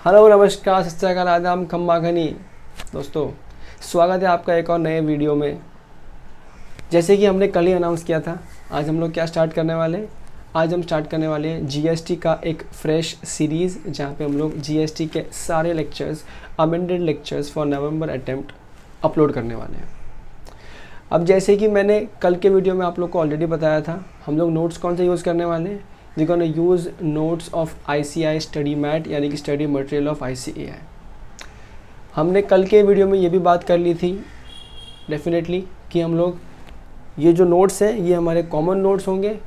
Hello नमस्कार सत श्री अकाल आदाब खम्मा घनी दोस्तों, स्वागत है आपका एक और नए वीडियो में। जैसे कि हमने कल ही अनाउंस किया था, आज हम लोग क्या स्टार्ट करने वाले हैं। आज हम स्टार्ट करने वाले हैं जीएसटी का एक फ्रेश सीरीज़, जहाँ पे हम लोग जीएसटी के सारे lectures, amended lectures for November attempt upload करने वाले हैं। अब जैसे कि मैंने कल के वीडियो में आप लोग को ऑलरेडी बताया था, हम लोग नोट्स कौन से यूज़ करने वाले हैं। We gonna use notes of ICAI study mat, यानी कि स्टडी मटेरियल ऑफ ICAI। हमने कल के वीडियो में ये भी बात कर ली थी डेफिनेटली कि हम लोग ये जो नोट्स हैं ये हमारे कॉमन नोट्स होंगे।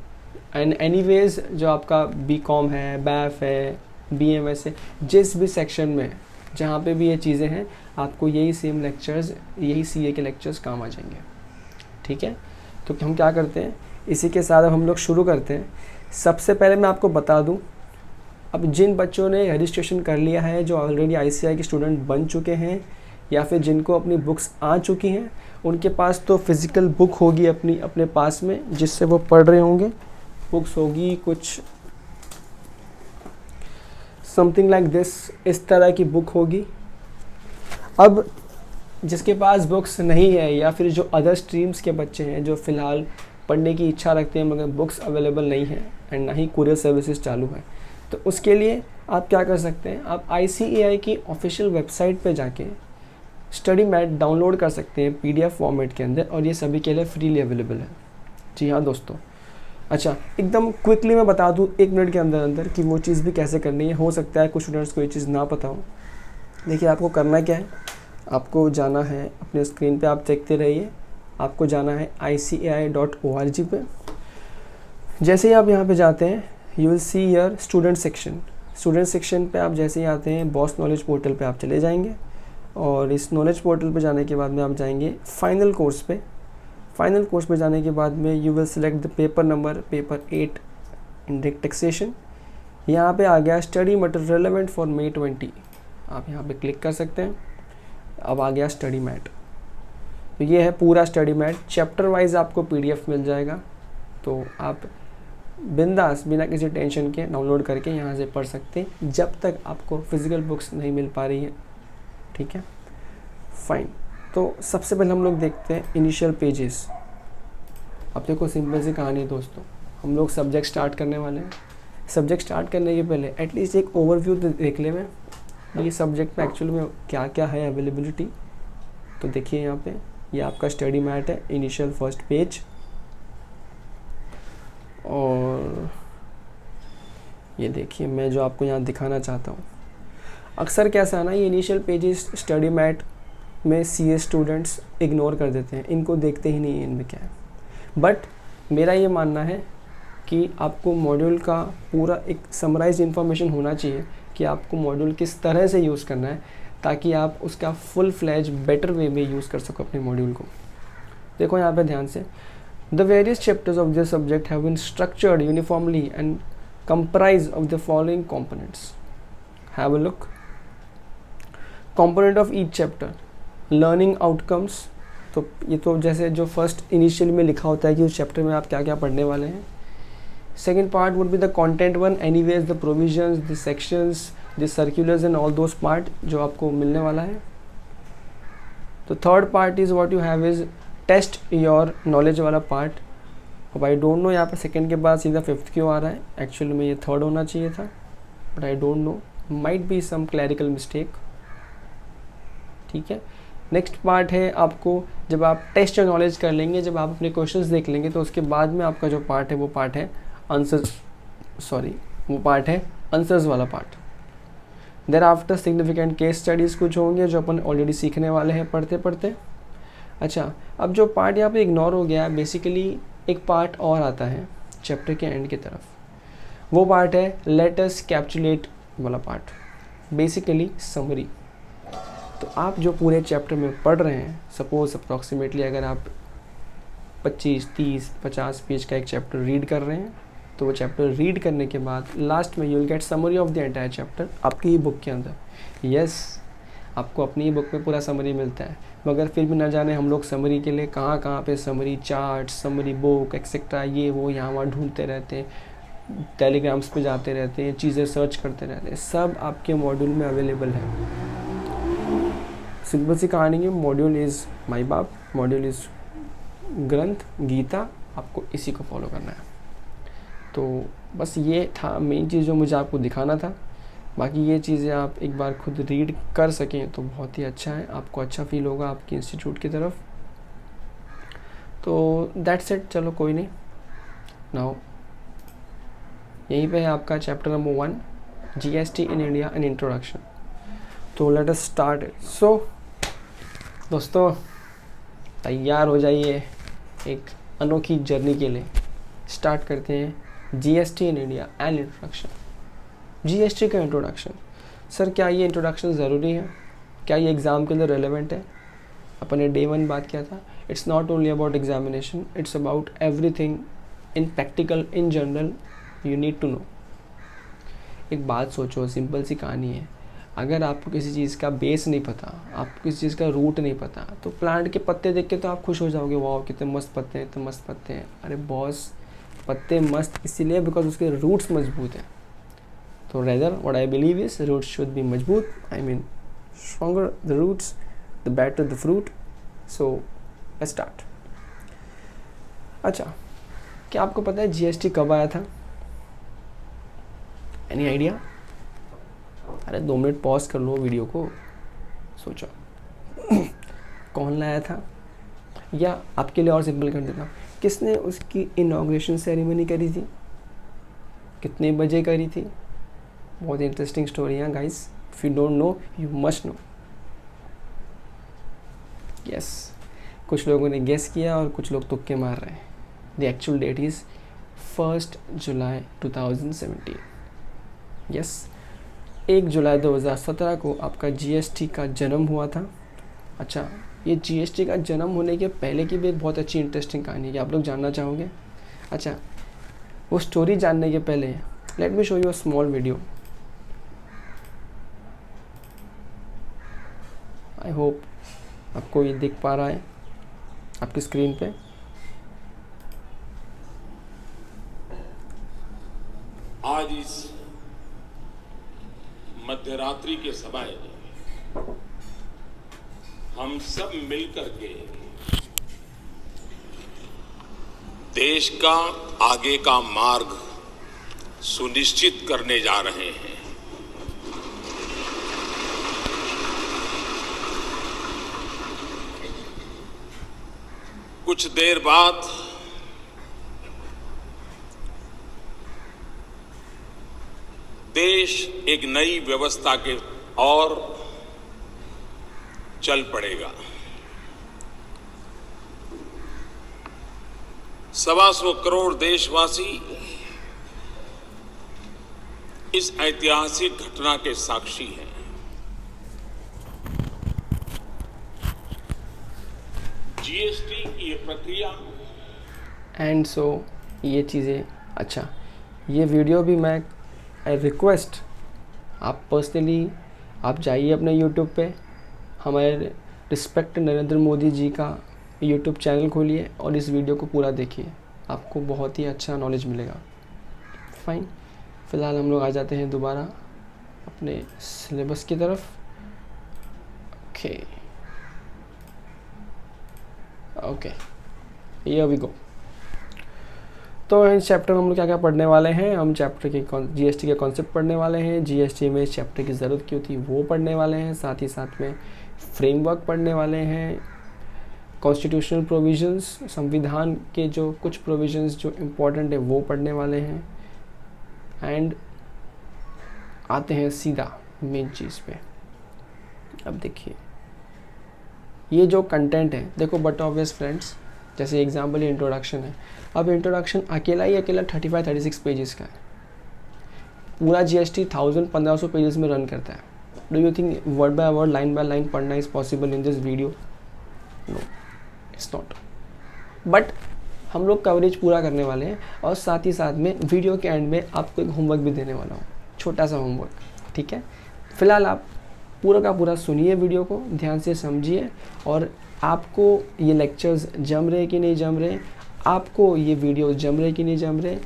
एंड एनीवेज जो आपका BCom है, BAF है, BMS है, जिस भी सेक्शन में जहाँ पे भी ये चीज़ें हैं, आपको यही सेम लेक्चर्स, यही CA के लेक्चर्स काम आ जाएंगे। ठीक है, तो हम क्या करते हैं, इसी के साथ अब हम लोग शुरू करते हैं। सबसे पहले मैं आपको बता दूं, अब जिन बच्चों ने रजिस्ट्रेशन कर लिया है, जो ऑलरेडी ICAI के स्टूडेंट बन चुके हैं, या फिर जिनको अपनी बुक्स आ चुकी हैं, उनके पास तो फिज़िकल बुक होगी अपने पास में, जिससे वो पढ़ रहे होंगे। बुक्स होगी कुछ समथिंग लाइक दिस, इस तरह की बुक होगी। अब जिसके पास बुक्स नहीं है, या फिर जो अदर स्ट्रीम्स के बच्चे हैं जो फ़िलहाल पढ़ने की इच्छा रखते हैं मगर बुक्स अवेलेबल नहीं है एंड ना ही कुरियर सर्विसेज चालू है, तो उसके लिए आप क्या कर सकते हैं, आप ICAI की ऑफिशियल वेबसाइट पे जाके स्टडी मैट डाउनलोड कर सकते हैं PDF फॉर्मेट के अंदर, और ये सभी के लिए फ्रीली अवेलेबल है। जी हाँ दोस्तों। अच्छा, एकदम क्विकली मैं बता दूँ 1 मिनट के अंदर अंदर कि वो चीज़ भी कैसे करनी है। हो सकता है कुछ स्टूडेंट्स को ये चीज़ ना पता हो। देखिए, आपको करना क्या है, आपको जाना है अपने स्क्रीन पे, आप देखते रहिए। आपको जाना है ICAI.org पे। जैसे ही आप यहाँ पे जाते हैं, you will see here student section. Student section पे आप जैसे ही आते हैं, बॉस नॉलेज पोर्टल पे आप चले जाएंगे, और इस नॉलेज पोर्टल पे जाने के बाद में आप जाएंगे फाइनल कोर्स पे। फाइनल कोर्स पे जाने के बाद में you will select the paper number, paper 8 indirect taxation. यहाँ पे आ गया study material relevant for May 20। आप यहाँ पे क्लिक कर सकते हैं। अब आ गया स्टडी मैट। तो ये है पूरा स्टडी मैट, चैप्टर वाइज आपको PDF मिल जाएगा। तो आप बिंदास बिना किसी टेंशन के डाउनलोड करके यहाँ से पढ़ सकते हैं, जब तक आपको फिज़िकल बुक्स नहीं मिल पा रही है। ठीक है, फाइन। तो सबसे पहले हम लोग देखते हैं इनिशियल पेजेस। अब देखो, सिंपल सी कहानी है दोस्तों, हम लोग सब्जेक्ट स्टार्ट करने वाले हैं। सब्जेक्ट स्टार्ट करने के पहले एटलीस्ट एक ओवरव्यू देख ले मैं, ये सब्जेक्ट में एक्चुअली में क्या क्या है अवेलेबिलिटी। तो देखिए यहाँ पे, ये आपका स्टडी मैट है, इनिशियल फर्स्ट पेज। और ये देखिए, मैं जो आपको यहाँ दिखाना चाहता हूँ, अक्सर कैसा है ना, ये इनिशियल पेजेस स्टडी मैट में CA स्टूडेंट्स इग्नोर कर देते हैं, इनको देखते ही नहीं है इनमें क्या है। बट मेरा ये मानना है कि आपको मॉड्यूल का पूरा एक समराइज इन्फॉर्मेशन होना चाहिए कि आपको मॉड्यूल किस तरह से यूज़ करना है, ताकि आप उसका फुल फ्लैज बेटर वे में यूज़ कर सको अपने मॉड्यूल को। देखो यहाँ पे ध्यान से, the various chapters of this subject have been structured uniformly and comprise of the following components. Have a look. Component of each chapter, learning outcomes. तो ये तो जैसे जो फर्स्ट इनिशियल में लिखा होता है कि उस चैप्टर में आप क्या क्या पढ़ने वाले हैं। Second part would be the content one, anyways the provisions, the sections, the circulars and all those part जो आपको मिलने वाला है। तो third part is what you have is test your knowledge वाला पार्ट। अब आई डोंट नो यहाँ पे सेकेंड के बाद सीधा 5th क्यों आ रहा है, एक्चुअली में ये 3rd होना चाहिए था, but I don't know, might be some clerical mistake. ठीक है, नेक्स्ट पार्ट है आपको, जब आप टेस्ट योर नॉलेज कर लेंगे, जब आप अपने क्वेश्चंस देख लेंगे, तो उसके बाद में आपका जो पार्ट है वो पार्ट है आंसर्स वाला part. There after significant case studies कुछ होंगे जो अपन ऑलरेडी सीखने वाले हैं पढ़ते पढ़ते। अच्छा, अब जो पार्ट यहाँ पे इग्नोर हो गया, बेसिकली एक पार्ट और आता है चैप्टर के एंड की तरफ, वो पार्ट है लेट अस कैप्चुलेट वाला पार्ट, बेसिकली समरी। तो आप जो पूरे चैप्टर में पढ़ रहे हैं, सपोज अप्रॉक्सीमेटली अगर आप 25, 30, 50 पेज का एक चैप्टर रीड कर रहे हैं, तो वो चैप्टर रीड करने के बाद लास्ट में you will get summary of the entire chapter आपकी ही बुक के अंदर। यस, आपको अपनी ही बुक में पूरा समरी मिलता है, मगर फिर भी न जाने हम लोग समरी के लिए कहाँ कहाँ पे summary chart, summary book etcetera ये वो यहाँ वहाँ ढूंढते रहते हैं। टेलीग्राम्स पे जाते रहते हैं, चीज़ें सर्च करते रहते हैं, सब आपके मॉड्यूल में अवेलेबल है। सिंपल सी कहानी है, मॉड्यूल इज़ माई बाप, मॉड्यूल इज़ ग्रंथ गीता, आपको इसी को फॉलो करना है। तो बस ये था मेन चीज़ जो मुझे आपको दिखाना था। बाकी ये चीज़ें आप एक बार खुद रीड कर सकें तो बहुत ही अच्छा है, आपको अच्छा फील होगा आपकी इंस्टीट्यूट की तरफ। तो दैट्स इट, चलो कोई नहीं। नाउ यहीं पे है आपका chapter number 1, GST in India an introduction. तो लेट अस स्टार्ट इट। सो दोस्तों तैयार हो जाइए एक अनोखी जर्नी के लिए। स्टार्ट करते हैं GST in India an introduction. GST का इंट्रोडक्शन, सर क्या ये इंट्रोडक्शन ज़रूरी है? क्या ये एग्ज़ाम के अंदर रेलेवेंट है? अपन ने डे 1 बात किया था, it's not only about examination, it's about everything in practical, in general you need to know. एक बात सोचो, सिंपल सी कहानी है, अगर आपको किसी चीज़ का बेस नहीं पता, आपको किसी चीज़ का रूट नहीं पता, तो प्लांट के पत्ते देख के तो आप खुश हो जाओगे, वाह कितने मस्त पत्ते हैं, इतने मस्त पत्ते हैं। अरे बॉस, पत्ते मस्त इसीलिए बिकॉज उसके रूट्स मजबूत हैं। तो rather what I believe is roots should be मजबूत, I mean stronger the roots the better the fruit. So let's start. अच्छा, क्या आपको पता है जीएसटी कब आया था? Any idea? अरे 2 मिनट पॉज कर लो वीडियो को, सोचो कौन लाया था? या आपके लिए और सिंपल कर देता हूँ, किसने उसकी इनॉग्रेशन सेरेमनी करी थी, कितने बजे करी थी? बहुत इंटरेस्टिंग स्टोरी है guys, if you don't know you must know. Yes, कुछ लोगों ने गेस किया और कुछ लोग तुक्के मार रहे हैं। The actual that is 1 July 2017। Yes, 1 जुलाई 2017 को आपका जीएसटी का जन्म हुआ था। अच्छा, ये जीएसटी का जन्म होने के पहले की भी एक बहुत अच्छी इंटरेस्टिंग कहानी है, आप लोग जानना चाहोगे? अच्छा, वो स्टोरी जानने के पहले let me show you a small video. I hope आपको ये दिख पा रहा है आपकी स्क्रीन पे। आज इस मध्यरात्रि के समय हम सब मिलकर के देश का आगे का मार्ग सुनिश्चित करने जा रहे हैं। कुछ देर बाद देश एक नई व्यवस्था के और चल पड़ेगा। 125 करोड़ देशवासी इस ऐतिहासिक घटना के साक्षी हैं। जीएसटी की ये प्रक्रिया एंड सो ये चीज़ें, अच्छा ये वीडियो भी मैं आई रिक्वेस्ट आप पर्सनली आप जाइए अपने यूट्यूब पे, हमारे रिस्पेक्ट नरेंद्र मोदी जी का यूट्यूब चैनल खोलिए और इस वीडियो को पूरा देखिए, आपको बहुत ही अच्छा नॉलेज मिलेगा। फाइन, फ़िलहाल हम लोग आ जाते हैं दोबारा अपने सिलेबस की तरफ। Okay, here we go. तो इस चैप्टर में हम लोग क्या क्या पढ़ने वाले हैं? हम चैप्टर के जीएसटी के कॉन्सेप्ट पढ़ने वाले हैं, जीएसटी में इस चैप्टर की ज़रूरत क्यों थी वो पढ़ने वाले हैं, साथ ही साथ में फ्रेमवर्क पढ़ने वाले हैं, कॉन्स्टिट्यूशनल प्रोविजंस, संविधान के जो कुछ प्रोविजंस जो इम्पोर्टेंट है वो पढ़ने वाले हैं, एंड आते हैं सीधा मेन चीज़ पे। अब देखिए ये जो कंटेंट है, देखो बट ऑब्वियस फ्रेंड्स, जैसे एग्जाम्पल इंट्रोडक्शन है, अब इंट्रोडक्शन अकेला 35-36 पेजेस का है। पूरा जीएसटी 1500 पेजेस में रन करता है। Do you think word by word, line by line पढ़ना is possible in this video? No, it's not. But हम लोग कवरेज पूरा करने वाले हैं और साथ ही साथ में वीडियो के एंड में आपको एक होमवर्क भी देने वाला हूँ, छोटा सा होमवर्क, ठीक है? फिलहाल आप पूरा का पूरा सुनिए वीडियो को, ध्यान से समझिए, और आपको ये लेक्चर्स जम रहे कि नहीं जम रहे, आपको ये वीडियो जम रहे कि नहीं जम रहे,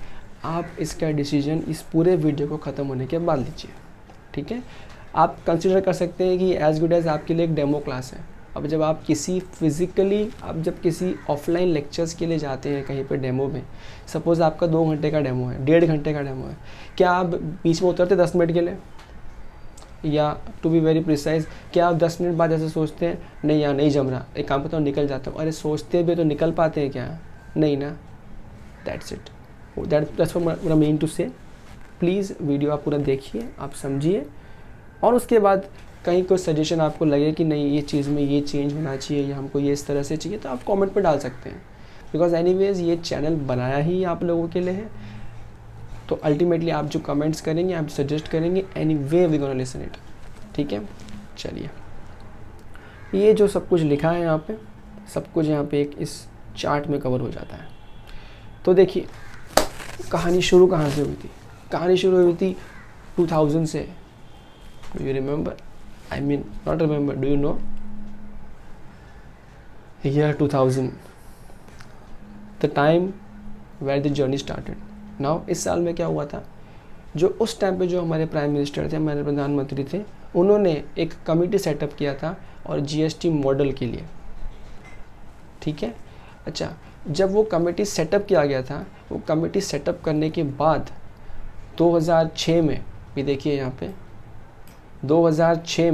आप इसका डिसीजन इस पूरे वीडियो को ख़त्म होने के बाद लीजिए, ठीक है। आप कंसिडर कर सकते हैं कि एज गुड एज आपके लिए एक डेमो क्लास है। अब जब आप जब किसी ऑफलाइन लेक्चर्स के लिए जाते हैं कहीं पे डेमो में, सपोज़ आपका 2 घंटे का डेमो है, 1.5 घंटे का डेमो है, क्या आप बीच में उतरते 10 मिनट के लिए? या टू बी वेरी प्रिसाइज, क्या आप 10 मिनट बाद ऐसे सोचते हैं नहीं यार नहीं जम रहा, एक काम करता हूँ निकल जाता हूँ? अरे सोचते भी तो निकल पाते हैं क्या? नहीं ना। That's it, that's what I mean to say. Please video आप पूरा देखिए, आप समझिए, और उसके बाद कहीं कोई सजेशन आपको लगे कि नहीं ये चीज़ में ये चेंज होना चाहिए या हमको ये इस तरह से चाहिए, तो आप कमेंट पे डाल सकते हैं। बिकॉज एनीवेज ये चैनल बनाया ही आप लोगों के लिए है, तो अल्टीमेटली आप जो कमेंट्स करेंगे, आप सजेस्ट करेंगे, anyway we gonna listen it, ठीक है। चलिए, ये जो सब कुछ लिखा है यहाँ पे, सब कुछ यहाँ पे एक इस चार्ट में कवर हो जाता है। तो देखिए कहानी शुरू कहाँ से हुई थी? कहानी शुरू हुई थी 2000 से। Do you remember? I mean, not remember. Do you know? Year 2000, the time where the journey started. Now, इस साल में क्या हुआ था? जो उस टाइम पे जो हमारे प्राइम मिनिस्टर थे, हमारे प्रधानमंत्री थे, उन्होंने एक कमेटी सेटअप किया था और जीएसटी मॉडल के लिए, ठीक है। अच्छा, जब वो कमेटी सेटअप किया गया था, वो कमेटी सेटअप करने के बाद 2006 में भी देखिए यहाँ पे 2006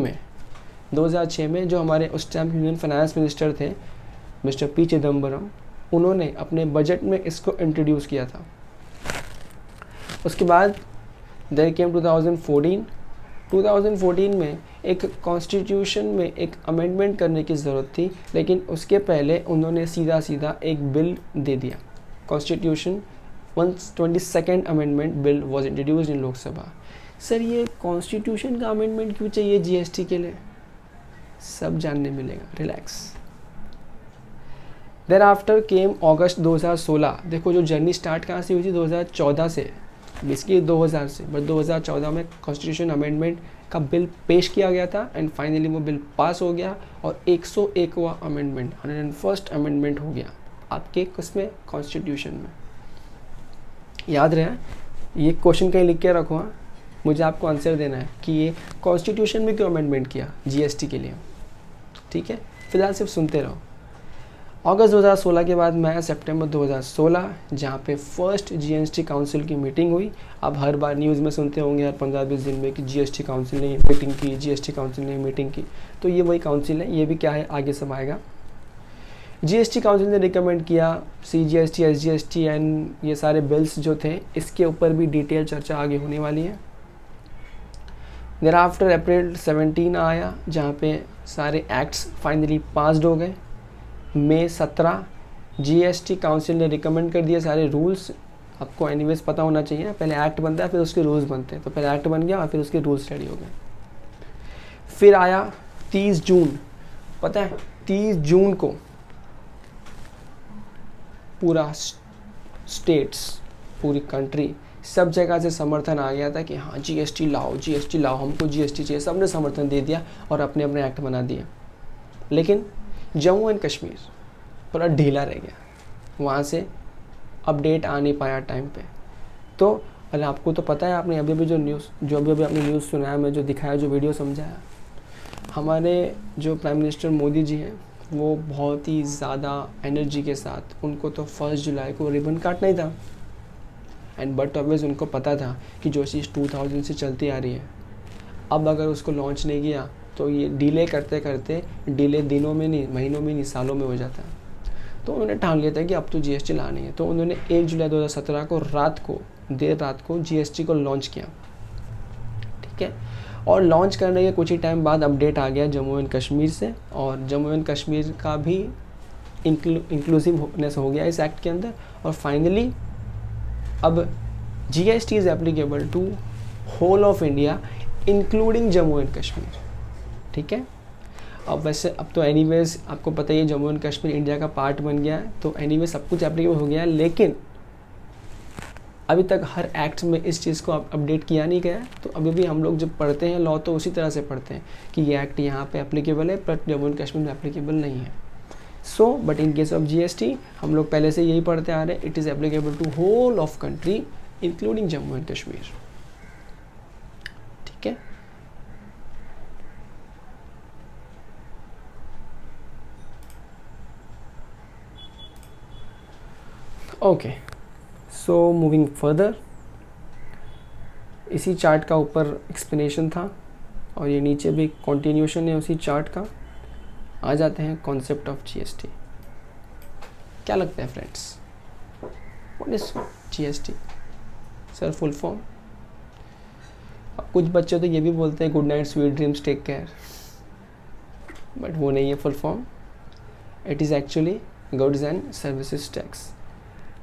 में जो हमारे उस टाइम यूनियन फाइनेंस मिनिस्टर थे मिस्टर पी चिदम्बरम, उन्होंने अपने बजट में इसको इंट्रोड्यूस किया था। उसके बाद देयर केम 2014 में एक कॉन्स्टिट्यूशन में एक अमेंडमेंट करने की ज़रूरत थी, लेकिन उसके पहले उन्होंने सीधा एक बिल दे दिया। Constitution 122nd amendment bill was introduced in Lok Sabha. Sir ये कॉन्स्टिट्यूशन का अमेंडमेंट क्यों चाहिए जीएसटी के लिए? सब जानने मिलेगा, रिलैक्स। देयर आफ्टर केम अगस्त 2016। देखो जो जर्नी स्टार्ट कहाँ से हुई थी? 2014 से, बेसिकली 2000 से, बट 2014 में कॉन्स्टिट्यूशन अमेंडमेंट का बिल पेश किया गया था एंड फाइनली वो बिल पास हो गया और 101वां अमेंडमेंट, 101st अमेंडमेंट हो गया आपके किसमें? कॉन्स्टिट्यूशन में। याद रहे, ये क्वेश्चन कहीं लिख के रखो, हाँ, मुझे आपको आंसर देना है कि ये कॉन्स्टिट्यूशन में क्यों अमेंडमेंट किया जीएसटी के लिए, ठीक है। फिलहाल सिर्फ सुनते रहो। अगस्त 2016 के बाद में आया सितंबर 2016, जहाँ पे फर्स्ट जीएसटी काउंसिल की मीटिंग हुई। अब हर बार न्यूज़ में सुनते होंगे हर 15-20 दिन में कि जीएसटी काउंसिल ने मीटिंग की, जीएसटी काउंसिल ने मीटिंग की, तो ये वही काउंसिल है। ये भी क्या है, आगे सब आएगा। जीएसटी काउंसिल ने रिकमेंड किया सीजीएसटी, एसजीएसटी एंड ये सारे बिल्स जो थे, इसके ऊपर भी डिटेल चर्चा आगे होने वाली है। देयर आफ्टर अप्रैल 17 आया, जहाँ पे सारे एक्ट्स फाइनली पास्ड हो गए। मई 17 जीएसटी काउंसिल ने रिकमेंड कर दिए सारे रूल्स। आपको एनीवेज पता होना चाहिए, पहले एक्ट बनता है फिर उसके रूल्स बनते हैं, तो पहले एक्ट बन गया और फिर उसके रूल्स रेडी हो गए। फिर आया 30 जून, पता है 30 जून को पूरा स्टेट्स, पूरी कंट्री, सब जगह से समर्थन आ गया था कि हाँ जीएसटी लाओ, जीएसटी लाओ, हमको जीएसटी चाहिए। सबने समर्थन दे दिया और अपने अपने एक्ट बना दिए। लेकिन जम्मू एंड कश्मीर थोड़ा ढीला रह गया, वहाँ से अपडेट आ नहीं पाया टाइम पे। तो अरे आपको तो पता है, आपने अभी जो अभी आपने न्यूज़ सुनाया, मैं जो दिखाया, जो वीडियो समझाया, हमारे जो प्राइम मिनिस्टर मोदी जी हैं वो बहुत ही ज़्यादा एनर्जी के साथ, उनको तो 1 जुलाई को रिबन काटना ही था एंड बट ऑब्वियस उनको पता था कि जो चीज़ 2000 से चलती आ रही है, अब अगर उसको लॉन्च नहीं किया तो ये डिले करते करते डिले दिनों में नहीं, महीनों में नहीं, सालों में हो जाता है। तो उन्होंने ठान लिया था कि अब तो जीएसटी लानी है। तो उन्होंने 1 जुलाई 2017 को देर रात को जीएसटी को लॉन्च किया, ठीक है। और लॉन्च करने के कुछ ही टाइम बाद अपडेट आ गया जम्मू एंड कश्मीर से, और जम्मू एंड कश्मीर का भी इंक्लूसिवनेस हो गया इस एक्ट के अंदर। और फाइनली अब GST is applicable to whole of India including Jammu and Kashmir, ठीक है। अब वैसे अब तो एनीवेज आपको पता ही है जम्मू एंड कश्मीर इंडिया का पार्ट बन गया है, तो एनीवेज सब कुछ एप्लीकेबल हो गया है। लेकिन अभी तक हर एक्ट में इस चीज़ को अपडेट किया नहीं गया है। तो अभी भी हम लोग जब पढ़ते हैं लॉ तो उसी तरह से पढ़ते हैं कि ये एक्ट यहाँ पे एप्लीकेबल है बट जम्मू एंड कश्मीर में एप्लीकेबल नहीं है। So but in case of GST हम लोग पहले से यही पढ़ते आ रहे हैं, it is applicable to whole of country including Jammu and Kashmir, ठीक है। ओके, सो मूविंग फर्दर, इसी चार्ट का ऊपर एक्सप्लेनेशन था और ये नीचे भी कंटिन्यूशन है उसी चार्ट का। आ जाते हैं कॉन्सेप्ट ऑफ जीएसटी। क्या लगता है friends, what is GST sir, full form? कुछ बच्चे तो ये भी बोलते हैं good night sweet dreams take care, but वो नहीं है full form. It is actually goods and services tax.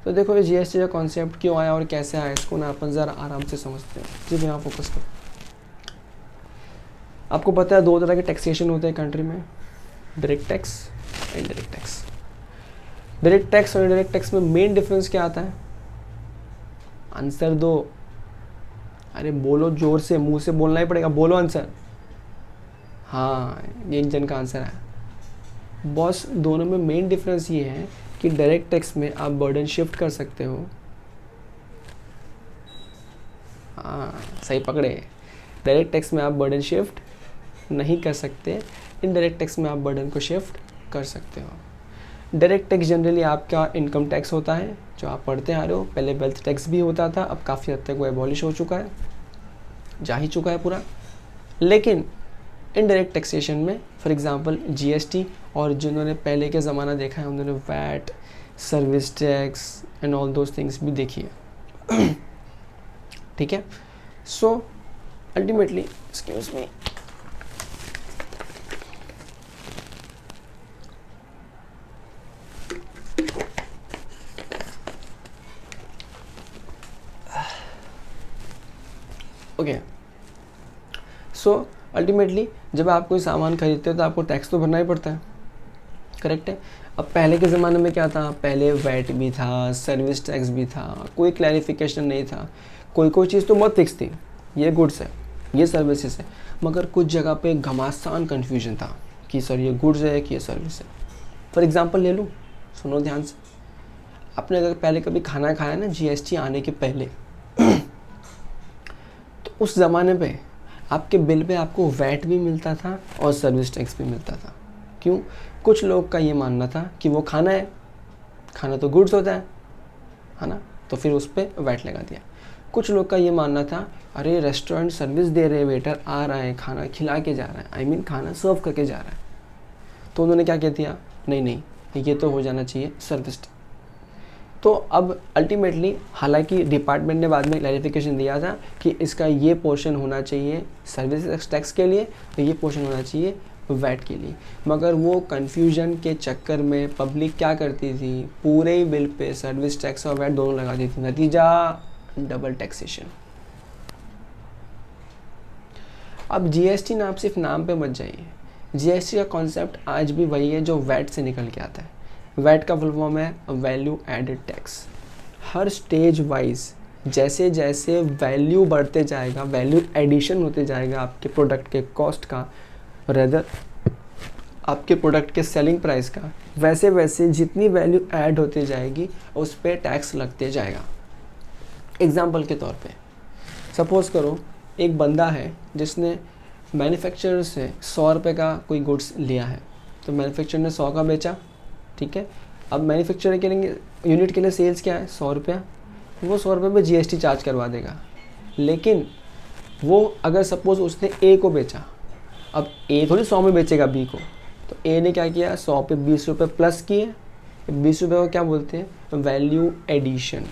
तो देखो ये जीएसटी का कॉन्सेप्ट क्यों आया और कैसे आया, इसको ना अपन ज़रा आराम से समझते हैं। जी यहाँ फोकस करो। आपको पता है 2 तरह के टैक्सेशन होते हैं कंट्री में, direct tax, indirect tax. Direct tax और इनडायरेक्ट टैक्स में मेन डिफरेंस क्या आता है? आंसर दो, अरे बोलो जोर से, मुंह से बोलना ही पड़ेगा, बोलो आंसर। हाँ, ये एक जन का आंसर है बॉस। दोनों में मेन डिफरेंस ये है कि डायरेक्ट टैक्स में आप बर्डन शिफ्ट कर सकते हो। हाँ सही पकड़े, डायरेक्ट टैक्स में आप बर्डन शिफ्ट नहीं कर सकते, इनडायरेक्ट टैक्स में आप बर्डन को शिफ्ट कर सकते हो। डायरेक्ट टैक्स जनरली आपका इनकम टैक्स होता है जो आप पढ़ते आ रहे हो। पहले वेल्थ टैक्स भी होता था, अब काफ़ी हद तक वो एबॉलिश हो चुका है, जा ही चुका है पूरा। लेकिन इनडायरेक्ट टैक्सेशन में फॉर एग्जांपल जीएसटी, और जिन्होंने पहले के ज़माना देखा है उन्होंने VAT, service tax and all those things भी देखी है, ठीक है। So ultimately excuse me, okay, so ultimately जब आप कोई सामान खरीदते हो तो आपको टैक्स तो भरना ही पड़ता है, करेक्ट है। अब पहले के ज़माने में क्या था, पहले वैट भी था, सर्विस टैक्स भी था, कोई क्लैरिफिकेशन नहीं था, कोई चीज़ तो बहुत फिक्स थी, ये गुड्स है, ये सर्विसेज है, मगर कुछ जगह पे घमासान कन्फ्यूजन था कि सर ये गुड्स है कि ये सर्विस है। फॉर एग्जांपल ले लूँ, सुनो ध्यान से। आपने अगर पहले कभी खाना खाया ना जीएसटी आने के पहले तो उस ज़माने पे आपके बिल पे आपको वैट भी मिलता था और सर्विस टैक्स भी मिलता था। क्यों? कुछ लोग का ये मानना था कि वो खाना है, खाना तो गुड्स होता है ना, तो फिर उस पर वैट लगा दिया। कुछ लोग का ये मानना था अरे रेस्टोरेंट सर्विस दे रहे, वेटर आ रहा है, खाना खिला के जा रहा है, आई मीन खाना सर्व करके जा रहा है, तो उन्होंने क्या कह दिया, नहीं ये तो हो जाना चाहिए सर्विस। तो अब अल्टीमेटली हालांकि डिपार्टमेंट ने बाद में क्लैरिफिकेशन दिया था कि इसका ये पोर्शन होना चाहिए सर्विस टैक्स के लिए, तो ये पोर्शन होना चाहिए वैट के लिए, मगर वो कन्फ्यूजन के चक्कर में पब्लिक क्या करती थी, पूरे ही बिल पे सर्विस टैक्स और वैट दोनों लगा दी थी। नतीजा डबल टैक्सेशन। अब जीएसटी ना आप सिर्फ नाम पे मत जाइए, जीएसटी का कॉन्सेप्ट आज भी वही है जो वैट से निकल के आता है। वैट का फुल फॉर्म है वैल्यू एडेड टैक्स। हर स्टेज वाइज जैसे जैसे वैल्यू बढ़ते जाएगा, वैल्यू एडिशन होते जाएगा आपके प्रोडक्ट के कॉस्ट का, रेदर आपके प्रोडक्ट के सेलिंग प्राइस का, वैसे वैसे जितनी वैल्यू ऐड होती जाएगी उस पर टैक्स लगते जाएगा। एग्जाम्पल के तौर पे सपोज़ करो एक बंदा है जिसने मैन्युफैक्चरर से 100 रुपये का कोई गुड्स लिया है, तो मैन्युफैक्चरर ने 100 का बेचा, ठीक है। अब मैन्युफैक्चरर के लिए यूनिट के लिए सेल्स क्या है, 100 रुपया, वो 100 रुपये पे जीएसटी चार्ज करवा देगा। लेकिन वो अगर सपोज़ उसने ए को बेचा, अब ए थोड़ी 100 में बेचेगा बी को, तो ए ने क्या किया, 100 पे 20 रुपये प्लस किए, 20 रुपये को क्या बोलते हैं, वैल्यू एडिशन।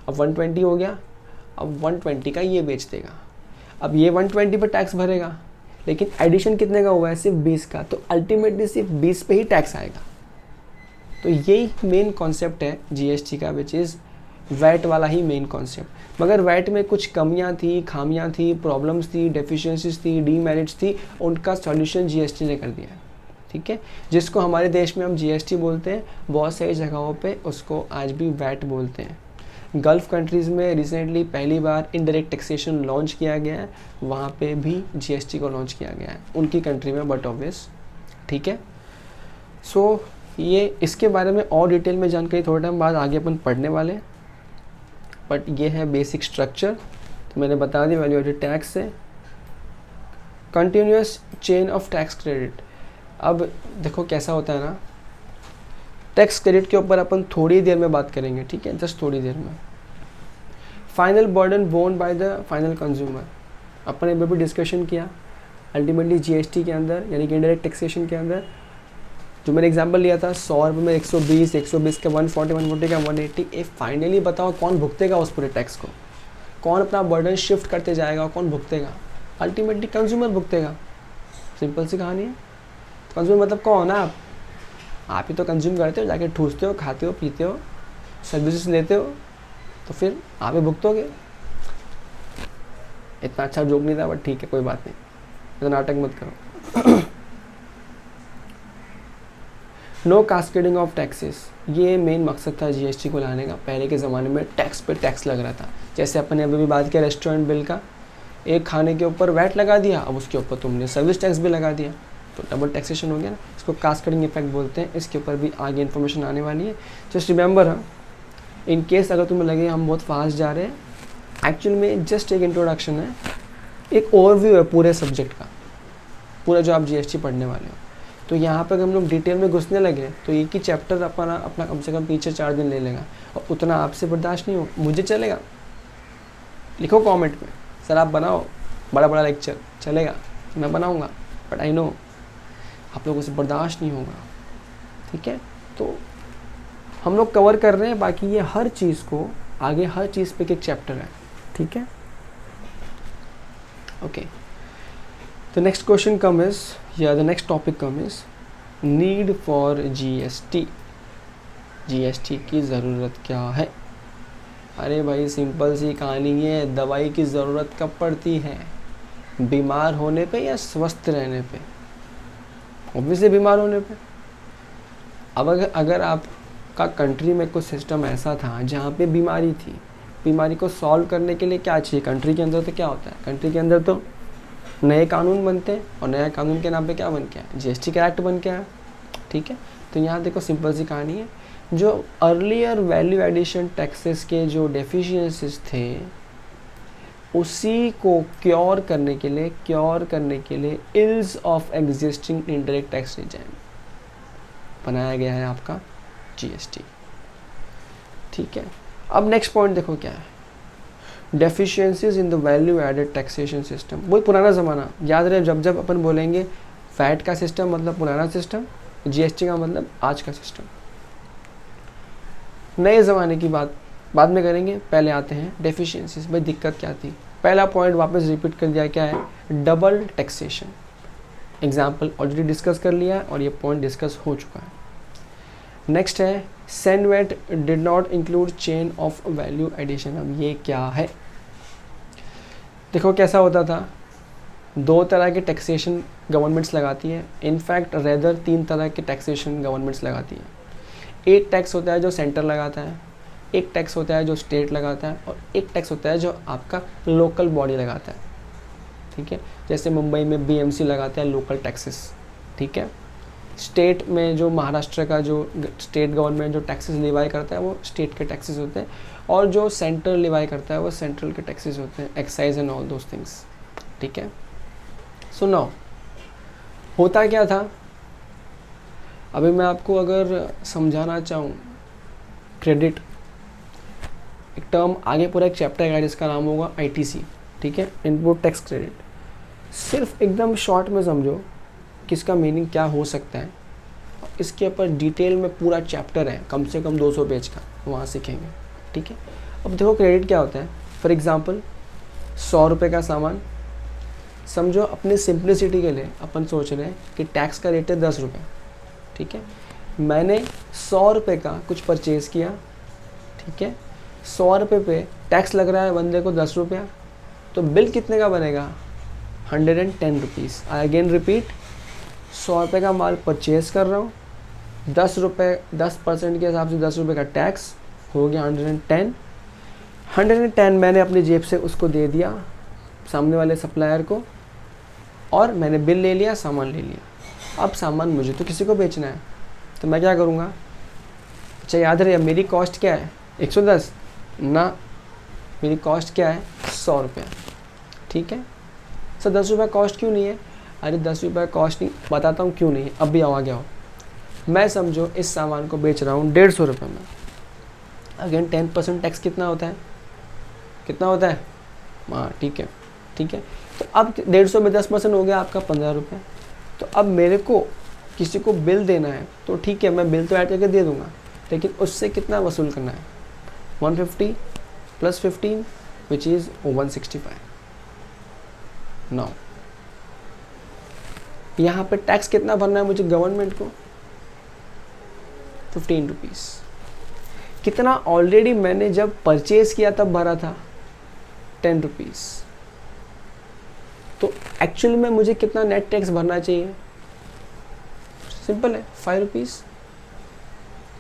अब 120 हो गया, अब 120 का ये बेच देगा, अब ये 120 पर टैक्स भरेगा, लेकिन एडिशन कितने का हुआ है, सिर्फ 20 का, तो अल्टीमेटली सिर्फ 20 पे ही टैक्स आएगा। तो यही मेन कॉन्सेप्ट है जीएसटी का, विच इज़ वैट वाला ही मेन कॉन्सेप्ट। मगर वैट में कुछ कमियां थी, खामियां थी, प्रॉब्लम्स थी, डेफिशिएंसीज थी, डीमेरिट्स थी, उनका सॉल्यूशन जीएसटी ने कर दिया, ठीक है। जिसको हमारे देश में हम जीएसटी बोलते हैं, बहुत सारी जगहों पे उसको आज भी वैट बोलते हैं। गल्फ़ कंट्रीज़ में रिसेंटली पहली बार इनडायरेक्ट टैक्सेशन लॉन्च किया गया है, वहाँ पे भी जीएसटी को लॉन्च किया गया है उनकी कंट्री में, बट ऑब्वियस, ठीक है। सो ये इसके बारे में और डिटेल में जानकारी थोड़े टाइम बाद आगे अपन पढ़ने वाले हैं। बट ये है बेसिक स्ट्रक्चर। तो मैंने बता दिया वैल्यू एडेड टैक्स से। Continuous chain of tax credit. अब देखो कैसा होता है ना, टैक्स क्रेडिट के ऊपर अपन थोड़ी देर में बात करेंगे, ठीक है, जस्ट थोड़ी देर में। Final burden borne by the final consumer, अपन ने भी डिस्कशन किया। अल्टीमेटली जीएसटी के अंदर यानी कि इंडायरेक्ट टैक्सेशन के अंदर जो मैंने एग्जांपल लिया था 100 रुपये में 120 का 140 का 180, ये फाइनली बताओ कौन भुगतेगा उस पूरे टैक्स को, कौन अपना बर्डन शिफ्ट करते जाएगा, कौन भुगतेगा? अल्टीमेटली कंज्यूमर भुगतेगा। सिंपल सी कहानी है। कंज्यूमर मतलब कौन? आप ही तो कंज्यूम करते हो, जाके ठूसते हो, खाते हो, पीते हो, सर्विसेज लेते हो, तो फिर आप ही भुगतोगे। इतना अच्छा जोक नहीं था बट ठीक है, कोई बात नहीं, तो नाटक मत करो। नो कास्केडिंग ऑफ टैक्सेस, ये मेन मकसद था जीएसटी को लाने का। पहले के ज़माने में टैक्स पे टैक्स लग रहा था, जैसे अपन ने अभी भी बात किया रेस्टोरेंट बिल का, एक खाने के ऊपर वैट लगा दिया, अब उसके ऊपर तुमने सर्विस टैक्स भी लगा दिया, तो डबल टैक्सेशन हो गया ना। इसको कास्केडिंग इफेक्ट बोलते हैं। इसके ऊपर भी आगे इन्फॉर्मेशन आने वाली है। जस्ट रिमेंबर, इन केस अगर तुम्हें लगे हम बहुत फास्ट जा रहे हैं, एक्चुअल में जस्ट एक इंट्रोडक्शन है, एक ओवरव्यू है पूरे सब्जेक्ट का, पूरा जो आप जीएसटी पढ़ने वाले हो। तो यहाँ पर हम लोग डिटेल में घुसने लगे तो एक ही चैप्टर अपना कम से कम पीछे 4 दिन ले लेगा, और उतना आपसे बर्दाश्त नहीं हो। मुझे चलेगा, लिखो कमेंट में, सर आप बनाओ बड़ा बड़ा लेक्चर, चलेगा, मैं बनाऊँगा, बट आई नो आप लोगों से बर्दाश्त नहीं होगा, ठीक है। तो हम लोग कवर कर रहे हैं, बाकी ये हर चीज़ को आगे हर चीज़ पे एक चैप्टर है, ठीक है। Okay, the next question come is या the next topic come is need for GST. GST की ज़रूरत क्या है? अरे भाई सिंपल सी कहानी है, दवाई की ज़रूरत कब पड़ती है? बीमार होने पे या स्वस्थ रहने पे? ऑब्वियसली बीमार होने पे। अब अगर आपका कंट्री में कुछ सिस्टम ऐसा था जहाँ पे बीमारी थी, बीमारी को सॉल्व करने के लिए क्या चाहिए कंट्री के अंदर? तो क्या होता है कंट्री के अंदर? तो नए कानून बनते हैं, और नया कानून के नाम पे क्या बन के आया? जीएसटी का एक्ट बन के आया, ठीक है। तो यहाँ देखो सिंपल सी कहानी है, जो अर्लियर वैल्यू एडिशन टैक्सेस के जो डेफिशिएंसीज थे उसी को क्योर करने के लिए ills of existing indirect tax regime बनाया गया है आपका जीएसटी, ठीक है। अब नेक्स्ट पॉइंट देखो क्या है, deficiencies in the value added taxation system. वही पुराना ज़माना याद रहे, जब अपन बोलेंगे फैट का सिस्टम मतलब पुराना सिस्टम, जीएसटी का मतलब आज का सिस्टम। नए ज़माने की बात बाद में करेंगे, पहले आते हैं डेफिशिएंसीज। भाई दिक्कत क्या थी? पहला पॉइंट वापस रिपीट कर दिया, क्या है? Double taxation. Example already discuss कर लिया और ये पॉइंट डिस्कस हो चुका है। नेक्स्ट है CENVAT did not include chain of value addition. अब ये क्या है? देखो कैसा होता था, 2 तरह के टैक्सेशन गवर्नमेंट्स लगाती है, इनफैक्ट रेदर 3 तरह के टैक्सेशन गवर्नमेंट्स लगाती है। एक टैक्स होता है जो सेंटर लगाता है, एक टैक्स होता है जो स्टेट लगाता है, और एक टैक्स होता है जो आपका लोकल बॉडी लगाता है, ठीक है। जैसे मुंबई में बीएमसी लगाता है लोकल टैक्सेस, ठीक है। स्टेट में जो महाराष्ट्र का जो स्टेट गवर्नमेंट जो टैक्सेस लिवाई करता है वो स्टेट के टैक्सेस होते हैं, और जो सेंट्रल लिवाई करता है वो सेंट्रल के टैक्सेस होते हैं, excise and all those things, ठीक है। सो नाउ होता क्या था, अभी मैं आपको अगर समझाना चाहूँ, क्रेडिट एक टर्म आगे पूरा एक चैप्टर है जिसका नाम होगा आईटीसी, ठीक है, इनपुट टैक्स क्रेडिट। सिर्फ एकदम शॉर्ट में समझो कि इसका मीनिंग क्या हो सकता है, इसके ऊपर डिटेल में पूरा चैप्टर है, कम से कम 200 पेज का, वहाँ सीखेंगे, ठीक है। अब देखो क्रेडिट क्या होता है। फॉर एग्जांपल 100 रुपये का सामान समझो, अपने सिंप्लिसिटी के लिए अपन सोच रहे हैं कि टैक्स का रेट है 10 रुपये, ठीक है। मैंने 100 रुपये का कुछ परचेज़ किया, ठीक है। 100 रुपये पे टैक्स लग रहा है बंदे को 10 रुपया, तो बिल कितने का बनेगा? 110 रुपीज़। आई अगेन रिपीट, 100 रुपये का माल परचेज़ कर रहा हूँ, 10 रुपये 10% के हिसाब से 10 रुपये का टैक्स हो गया 110 मैंने अपनी जेब से उसको दे दिया सामने वाले सप्लायर को, और मैंने बिल ले लिया, सामान ले लिया। अब सामान मुझे तो किसी को बेचना है, तो मैं क्या करूँगा? अच्छा याद रहे मेरी कॉस्ट क्या है? 110 ना, मेरी कॉस्ट क्या है 100 रुपये, ठीक है। सर 10 रुपये कॉस्ट क्यों नहीं है? अरे 10 रुपये कॉस्ट नहीं, बताता हूँ क्यों नहीं है, अब भी आओ आगे आओ। मैं समझो इस सामान को बेच रहा हूँ 150 रुपये में, अगेन 10% टैक्स कितना होता है, कितना होता है? हाँ ठीक है, ठीक है। तो अब 150 में 10% हो गया आपका 15 रुपये। तो अब मेरे को किसी को बिल देना है तो ठीक है, मैं बिल तो ऐड करके दे दूंगा, लेकिन उससे कितना वसूल करना है? 150 + 15 विच इज़ 165। नाउ यहाँ पे टैक्स कितना भरना है मुझे गवर्नमेंट को? 15 रुपीज़। कितना ऑलरेडी मैंने जब परचेज किया तब भरा था? 10 रुपीज़। तो एक्चुअली में मुझे कितना नेट टैक्स भरना चाहिए? सिंपल है, 5 रुपीज़।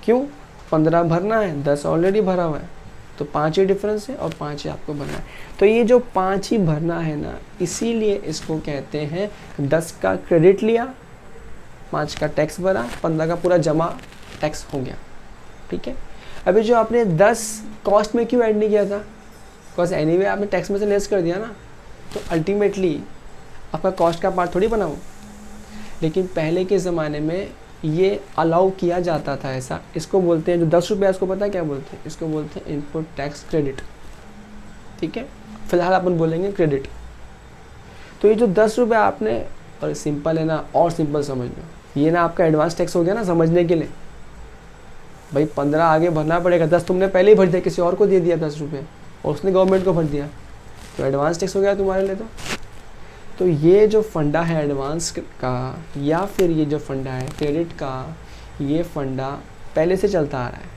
क्यों? 15 भरना है, 10 ऑलरेडी भरा हुआ है, तो 5 ही डिफरेंस है और 5 ही आपको भरना है। तो ये जो 5 ही भरना है ना, इसीलिए इसको कहते हैं 10 का क्रेडिट लिया, 5 का टैक्स भरा, 15 का पूरा जमा टैक्स हो गया, ठीक है। अभी जो आपने 10 कॉस्ट में क्यों ऐड नहीं किया था? बिकॉज एनीवे आपने टैक्स में से लेस कर दिया ना, तो अल्टीमेटली आपका कॉस्ट का पार्ट थोड़ी बनाओ। लेकिन पहले के ज़माने में ये अलाउ किया जाता था ऐसा। इसको बोलते हैं जो 10 रुपये, इसको पता है क्या बोलते हैं? इसको बोलते हैं इनपुट टैक्स क्रेडिट, ठीक है। फिलहाल अपन बोलेंगे क्रेडिट। तो ये जो 10 रुपये आपने, और सिंपल है ना, और सिंपल समझ लो, ये ना आपका एडवांस टैक्स हो गया ना समझने के लिए। भाई 15 आगे भरना पड़ेगा, 10 तुमने पहले ही भर दिया, किसी और को दे दिया 10 रुपये और उसने गवर्नमेंट को भर दिया, तो एडवांस टैक्स हो गया तुम्हारे लिए। तो ये जो फंडा है एडवांस का, या फिर ये जो फंडा है क्रेडिट का, ये फंडा पहले से चलता आ रहा है।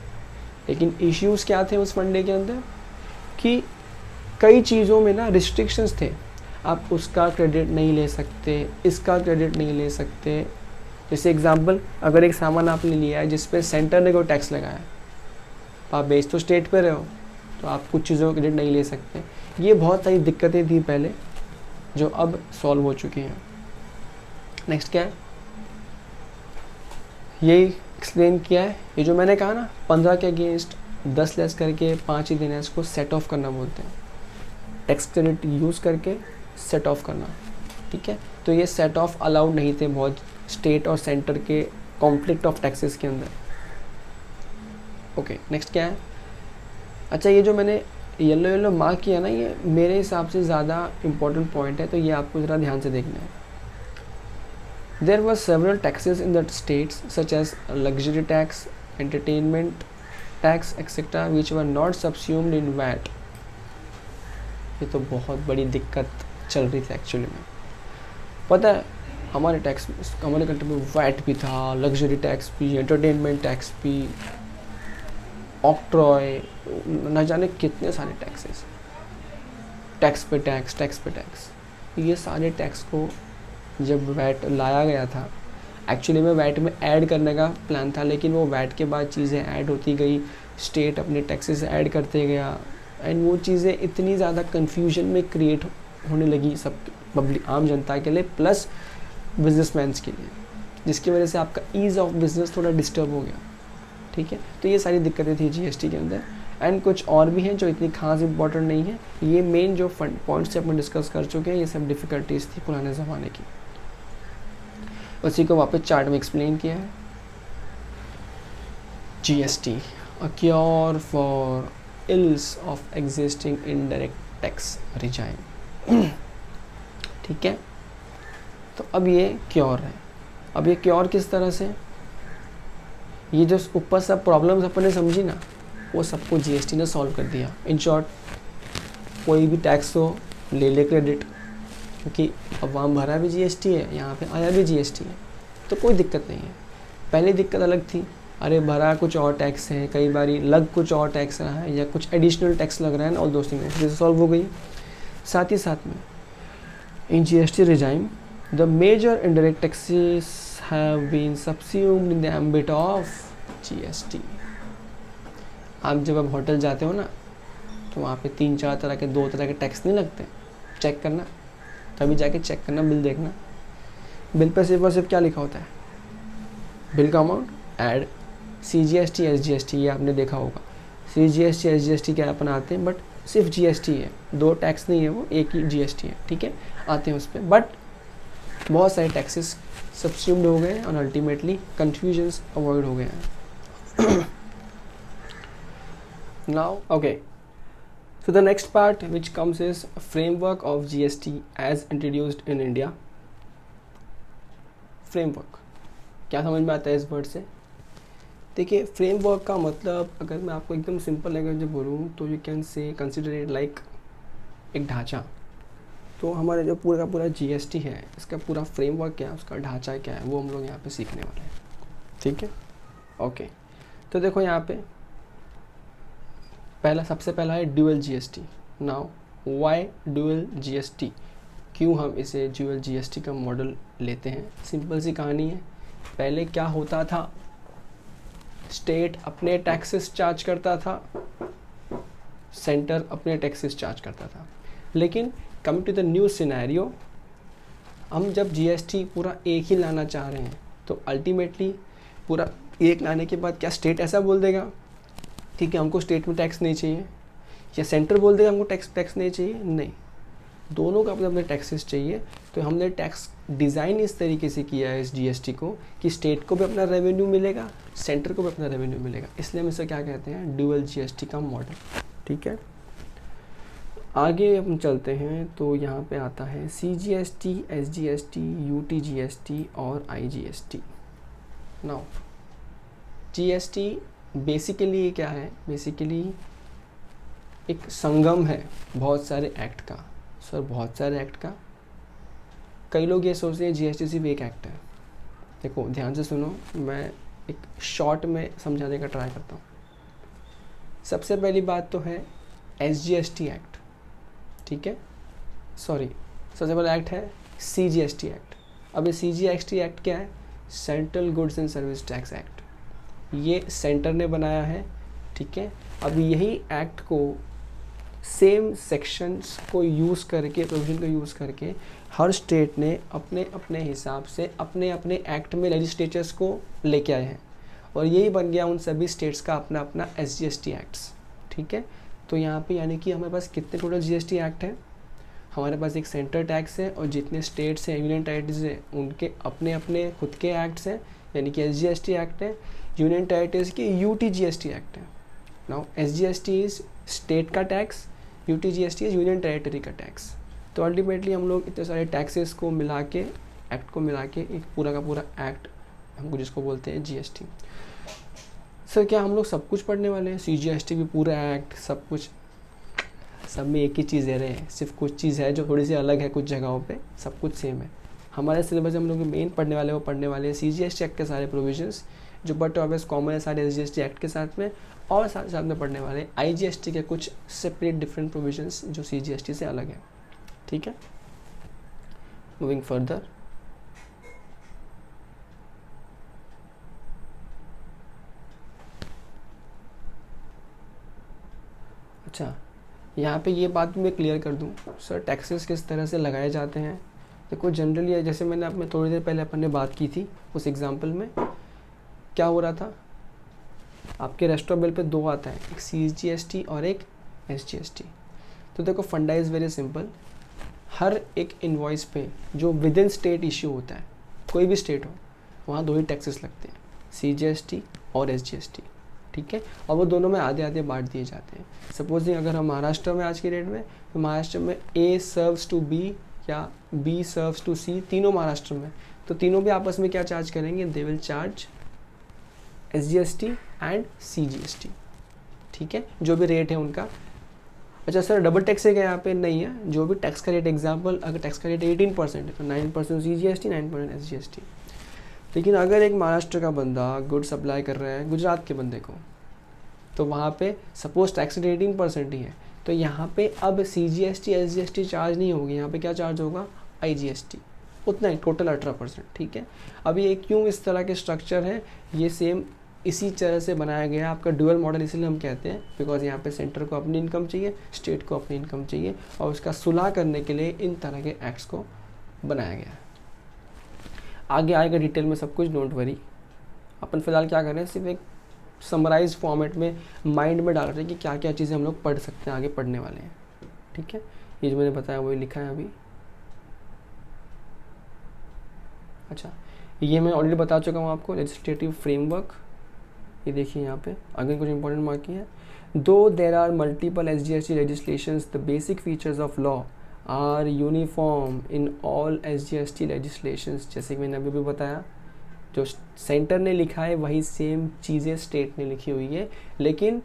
लेकिन इश्यूज़ क्या थे उस फंडे के अंदर कि कई चीज़ों में ना रिस्ट्रिक्शंस थे। आप उसका क्रेडिट नहीं ले सकते, इसका क्रेडिट नहीं ले सकते। जैसे एग्जांपल, अगर एक सामान आपने लिया है जिस पे सेंटर ने कोई टैक्स लगाया है, आप बेच तो स्टेट पे रहे हो, तो आप कुछ चीज़ों का क्रेडिट नहीं ले सकते। ये बहुत सारी दिक्कतें थी पहले, जो अब सॉल्व हो चुकी हैं। नेक्स्ट क्या है? यही एक्सप्लेन किया है। ये जो मैंने कहा ना 15 के अगेंस्ट 10 लेस करके 5 ही देना, इसको सेट ऑफ करना बोलते हैं। टैक्स क्रेडिट यूज़ करके सेट ऑफ करना, ठीक है। तो ये सेट ऑफ अलाउड नहीं थे बहुत स्टेट और सेंटर के कॉन्फ्लिक्ट ऑफ टैक्सेस के अंदर। ओके, नेक्स्ट क्या है? अच्छा, ये जो मैंने येलो येलो मार्क किया ना, ये मेरे हिसाब से ज़्यादा इम्पोर्टेंट पॉइंट है, तो ये आपको ज़रा ध्यान से देखना है। There were several taxes in the states such as luxury tax, entertainment tax etcetera which were not subsumed in VAT. ये तो बहुत बड़ी दिक्कत चल रही थी एक्चुअली में। पता है हमारे टैक्स, हमारे कंट्री में वैट भी था, लग्जरी टैक्स भी, एंटरटेनमेंट टैक्स भी, ऑक्ट्रॉय, न जाने कितने सारे टैक्सेस, टैक्स पे टैक्स, टैक्स पे टैक्स। ये सारे टैक्स को जब वैट लाया गया था, एक्चुअली में वैट में ऐड करने का प्लान था, लेकिन वो वैट के बाद चीज़ें ऐड होती गई, स्टेट अपने टैक्सेस ऐड करते गया, एंड वो चीज़ें इतनी ज़्यादा कन्फ्यूजन में क्रिएट होने लगी सब पब्लिक, आम जनता के लिए प्लस बिजनेसमैन्स के लिए, जिसकी वजह से आपका ईज़ ऑफ बिजनेस थोड़ा डिस्टर्ब हो गया, ठीक है। तो ये सारी दिक्कतें थी जीएसटी के अंदर, एंड कुछ और भी हैं जो इतनी खास इंपॉर्टेंट नहीं है। ये मेन जो फंड पॉइंट्स से अपन डिस्कस कर चुके हैं, ये सब डिफ़िकल्टीज थी पुराने ज़माने की, उसी को वापस चार्ट में एक्सप्लेन किया है। GST, a cure for ills of existing indirect tax regime, ठीक है। तो अब ये क्योर है। अब ये क्योर किस तरह से? ये जो ऊपर सब प्रॉब्लम्स अपन ने समझी ना, वो सबको जीएसटी ने सॉल्व कर दिया। इन शॉर्ट, कोई भी टैक्स हो ले ले क्रेडिट, क्योंकि अब वहाँ भरा भी जीएसटी है, यहाँ पे आया भी जीएसटी है, तो कोई दिक्कत नहीं है। पहले दिक्कत अलग थी, अरे भरा कुछ और टैक्स है, कई बार लग कुछ और टैक्स रहा है या कुछ एडिशनल टैक्स लग रहा है, और दोस्तों से सॉल्व हो गई। साथ ही साथ में in GST regime the major indirect taxes have been subsumed in the ambit of GST. आप जब अब होटल जाते हो ना, तो वहाँ पे 3-4 तरह के 2 तरह के टैक्स नहीं लगते, चेक करना, तभी जाके चेक करना, बिल देखना। बिल पे सिर्फ और सिर्फ क्या लिखा होता है? बिल का अमाउंट, ऐड, सीजीएसटी, एसजीएसटी, ये आपने देखा होगा। सीजीएसटी, एसजीएसटी क्या अपन आते हैं, बट सिर्फ जीएसटी है, 2 टैक्स नहीं है, वो एक ही जीएसटी है, ठीक है, आते हैं उस पर। बट बहुत सारे टैक्सेस सब्स्यूम्ड हो गए और अल्टीमेटली कन्फ्यूजन्स अवॉइड हो गए हैं। Now okay, so the next part which comes is framework of GST as introduced in India. framework क्या समझ में आता है इस वर्ड से? देखिए, फ्रेमवर्क का मतलब अगर मैं आपको एकदम सिंपल लैंग्वेज में बोलूँ तो you can say consider it like एक ढांचा। तो हमारे जो पूरा का पूरा जीएसटी है, इसका पूरा फ्रेमवर्क क्या है, उसका ढांचा क्या है, वो हम लोग यहाँ पे सीखने वाले हैं, ठीक है। ओके, तो देखो यहाँ पे सबसे पहला है dual GST. Now why dual GST, क्यों हम इसे ड्यूअल जीएसटी का मॉडल लेते हैं? सिंपल सी कहानी है, पहले क्या होता था, स्टेट अपने टैक्सेस चार्ज करता था, सेंटर अपने टैक्सेस चार्ज करता था। लेकिन coming to the new scenario, हम जब जीएसटी पूरा एक ही लाना चाह रहे हैं तो अल्टीमेटली पूरा एक लाने के बाद क्या स्टेट ऐसा बोल देगा, ठीक है, हमको स्टेट में टैक्स नहीं चाहिए, या सेंटर बोल देगा हमको टैक्स नहीं चाहिए? नहीं, दोनों का अपने अपने टैक्सेस चाहिए। तो हमने टैक्स डिज़ाइन इस तरीके से किया है इस जीएसटी को कि स्टेट को भी अपना रेवेन्यू मिलेगा, सेंटर को भी अपना रेवेन्यू मिलेगा, इसलिए हम इसे क्या कहते हैं, ड्यूअल जीएसटी का मॉडल, ठीक है। आगे हम चलते हैं तो यहाँ पे आता है सीजीएसटी, एसजीएसटी, यूटीजीएसटी और आईजीएसटी। नाउ जीएसटी बेसिकली क्या है, बेसिकली एक संगम है बहुत सारे एक्ट का। सर बहुत सारे एक्ट का, कई लोग ये सोचते हैं जीएसटी सिर्फ एक एक्ट है। देखो ध्यान से सुनो, मैं एक शॉर्ट में समझाने का ट्राई करता हूँ। सबसे पहली बात तो है एसजीएसटी एक्ट, ठीक है, सॉरी सबसे पहला एक्ट है सीजीएसटी एक्ट। अब ये सीजीएसटी एक्ट क्या है, central goods and service tax act, ये सेंटर ने बनाया है, ठीक है। अब यही एक्ट को सेम सेक्शंस को यूज़ करके, प्रोविजन को यूज़ करके हर स्टेट ने अपने अपने हिसाब से अपने अपने एक्ट में लेजिस्लेचर्स को लेके आए हैं, और यही बन गया उन सभी स्टेट्स का अपना अपना एसजीएसटी एक्ट्स, ठीक है। तो यहाँ पे यानी कि हमारे पास कितने टोटल जीएसटी एक्ट हैं, हमारे पास एक सेंटर टैक्स है और जितने स्टेट्स हैं, यूनियन टेरिटरीज हैं, उनके अपने अपने खुद के एक्ट्स हैं, यानी कि एसजीएसटी एक्ट है। यूनियन टेरिटरीज की यूटीजीएसटी एक्ट है। नाउ एसजीएसटी इज स्टेट का tax, UTGST is union territory का टैक्स। तो अल्टीमेटली हम लोग इतने सारे टैक्सेस को मिला के, एक्ट को मिला के एक पूरा का पूरा एक्ट हमको जिसको बोलते हैं जीएसटी। सर क्या हम लोग सब कुछ पढ़ने वाले हैं, सीजीएसटी भी पूरा एक्ट सब कुछ? सब में एक ही चीज़ दे रहे हैं, सिर्फ कुछ चीज़ है जो थोड़ी सी अलग है कुछ जगहों पे, सब कुछ सेम है। हमारे सिलेबस हम लोग मेन पढ़ने वाले, वो पढ़ने वाले हैं सीजीएसटी एक्ट के सारे प्रोविजंस जो बट ऑब्वियस कॉमन है सारे एसजीएसटी एक्ट के साथ में, और साथ साथ में पढ़ने वाले आईजीएसटी के कुछ सेपरेट डिफरेंट प्रोविजंस जो सीजीएसटी से अलग है, ठीक है। मूविंग फर्दर, अच्छा यहाँ पे ये बात भी मैं क्लियर कर दूँ, सर टैक्सेस किस तरह से लगाए जाते हैं। देखो जनरली जैसे मैंने आप में थोड़ी देर पहले अपन ने बात की थी उस एग्जांपल में क्या हो रहा था, आपके रेस्टोरेंट बिल पे 2 आता है, एक सीजीएसटी और एक एसजीएसटी। तो देखो फंडा इज़ वेरी सिंपल, हर एक इनवॉइस पे जो विद इन स्टेट इश्यू होता है, कोई भी स्टेट हो, वहाँ 2 ही टैक्सेस लगते हैं, सीजीएसटी और एसजीएसटी, ठीक है। और वो दोनों में आधे आधे बांट दिए जाते हैं। सपोजिंग अगर हम महाराष्ट्र में आज की डेट में, तो महाराष्ट्र में ए सर्व्स टू बी या बी सर्व्स टू सी, तीनों महाराष्ट्र में, तो तीनों भी आपस में क्या चार्ज करेंगे, they will charge SGST and CGST, ठीक है, जो भी रेट है उनका। अच्छा सर डबल टैक्स है क्या यहाँ पे? नहीं है, जो भी टैक्स का रेट, एग्जाम्पल अगर टैक्स का रेट 18% है तो 9% सीजीएसटी, 9% एसजीएसटी। लेकिन अगर एक महाराष्ट्र का बंदा गुड सप्लाई कर रहा है गुजरात के बंदे को, तो वहाँ पे सपोज टैक्स रेट 18% ही है, तो यहाँ पे अब सीजीएसटी एसजीएसटी चार्ज नहीं होगी, यहाँ पे क्या चार्ज होगा, आईजीएसटी, उतना ही, टोटल 18%, ठीक है। अब ये क्यों इस तरह के स्ट्रक्चर है, ये सेम इसी तरह से बनाया गया आपका ड्यूअल मॉडल, इसलिए हम कहते हैं बिकॉज यहाँ पे सेंटर को अपनी इनकम चाहिए, स्टेट को अपनी इनकम चाहिए, और उसका सुलह करने के लिए इन तरह के एक्ट्स को बनाया गया है। आगे आएगा डिटेल में सब कुछ, डोंट वरी। अपन फिलहाल क्या कर रहे हैं, सिर्फ एक समराइज फॉर्मेट में माइंड में डाल रहे हैं कि क्या क्या चीज़ें हम लोग पढ़ सकते हैं, आगे पढ़ने वाले हैं। ठीक है, ये जो मैंने बताया वही लिखा है अभी। अच्छा, ये मैं ऑलरेडी बता चुका हूँ आपको, लेजिस्लेटिव फ्रेमवर्क। ये देखिए यहाँ पे अगर कुछ इंपॉर्टेंट मार्क किया है, though there are multiple SGST legislations, the basic features of law are uniform in all SGST legislations। जैसे कि मैंने अभी भी बताया, जो सेंटर ने लिखा है वही सेम चीज़ें स्टेट ने लिखी हुई है, लेकिन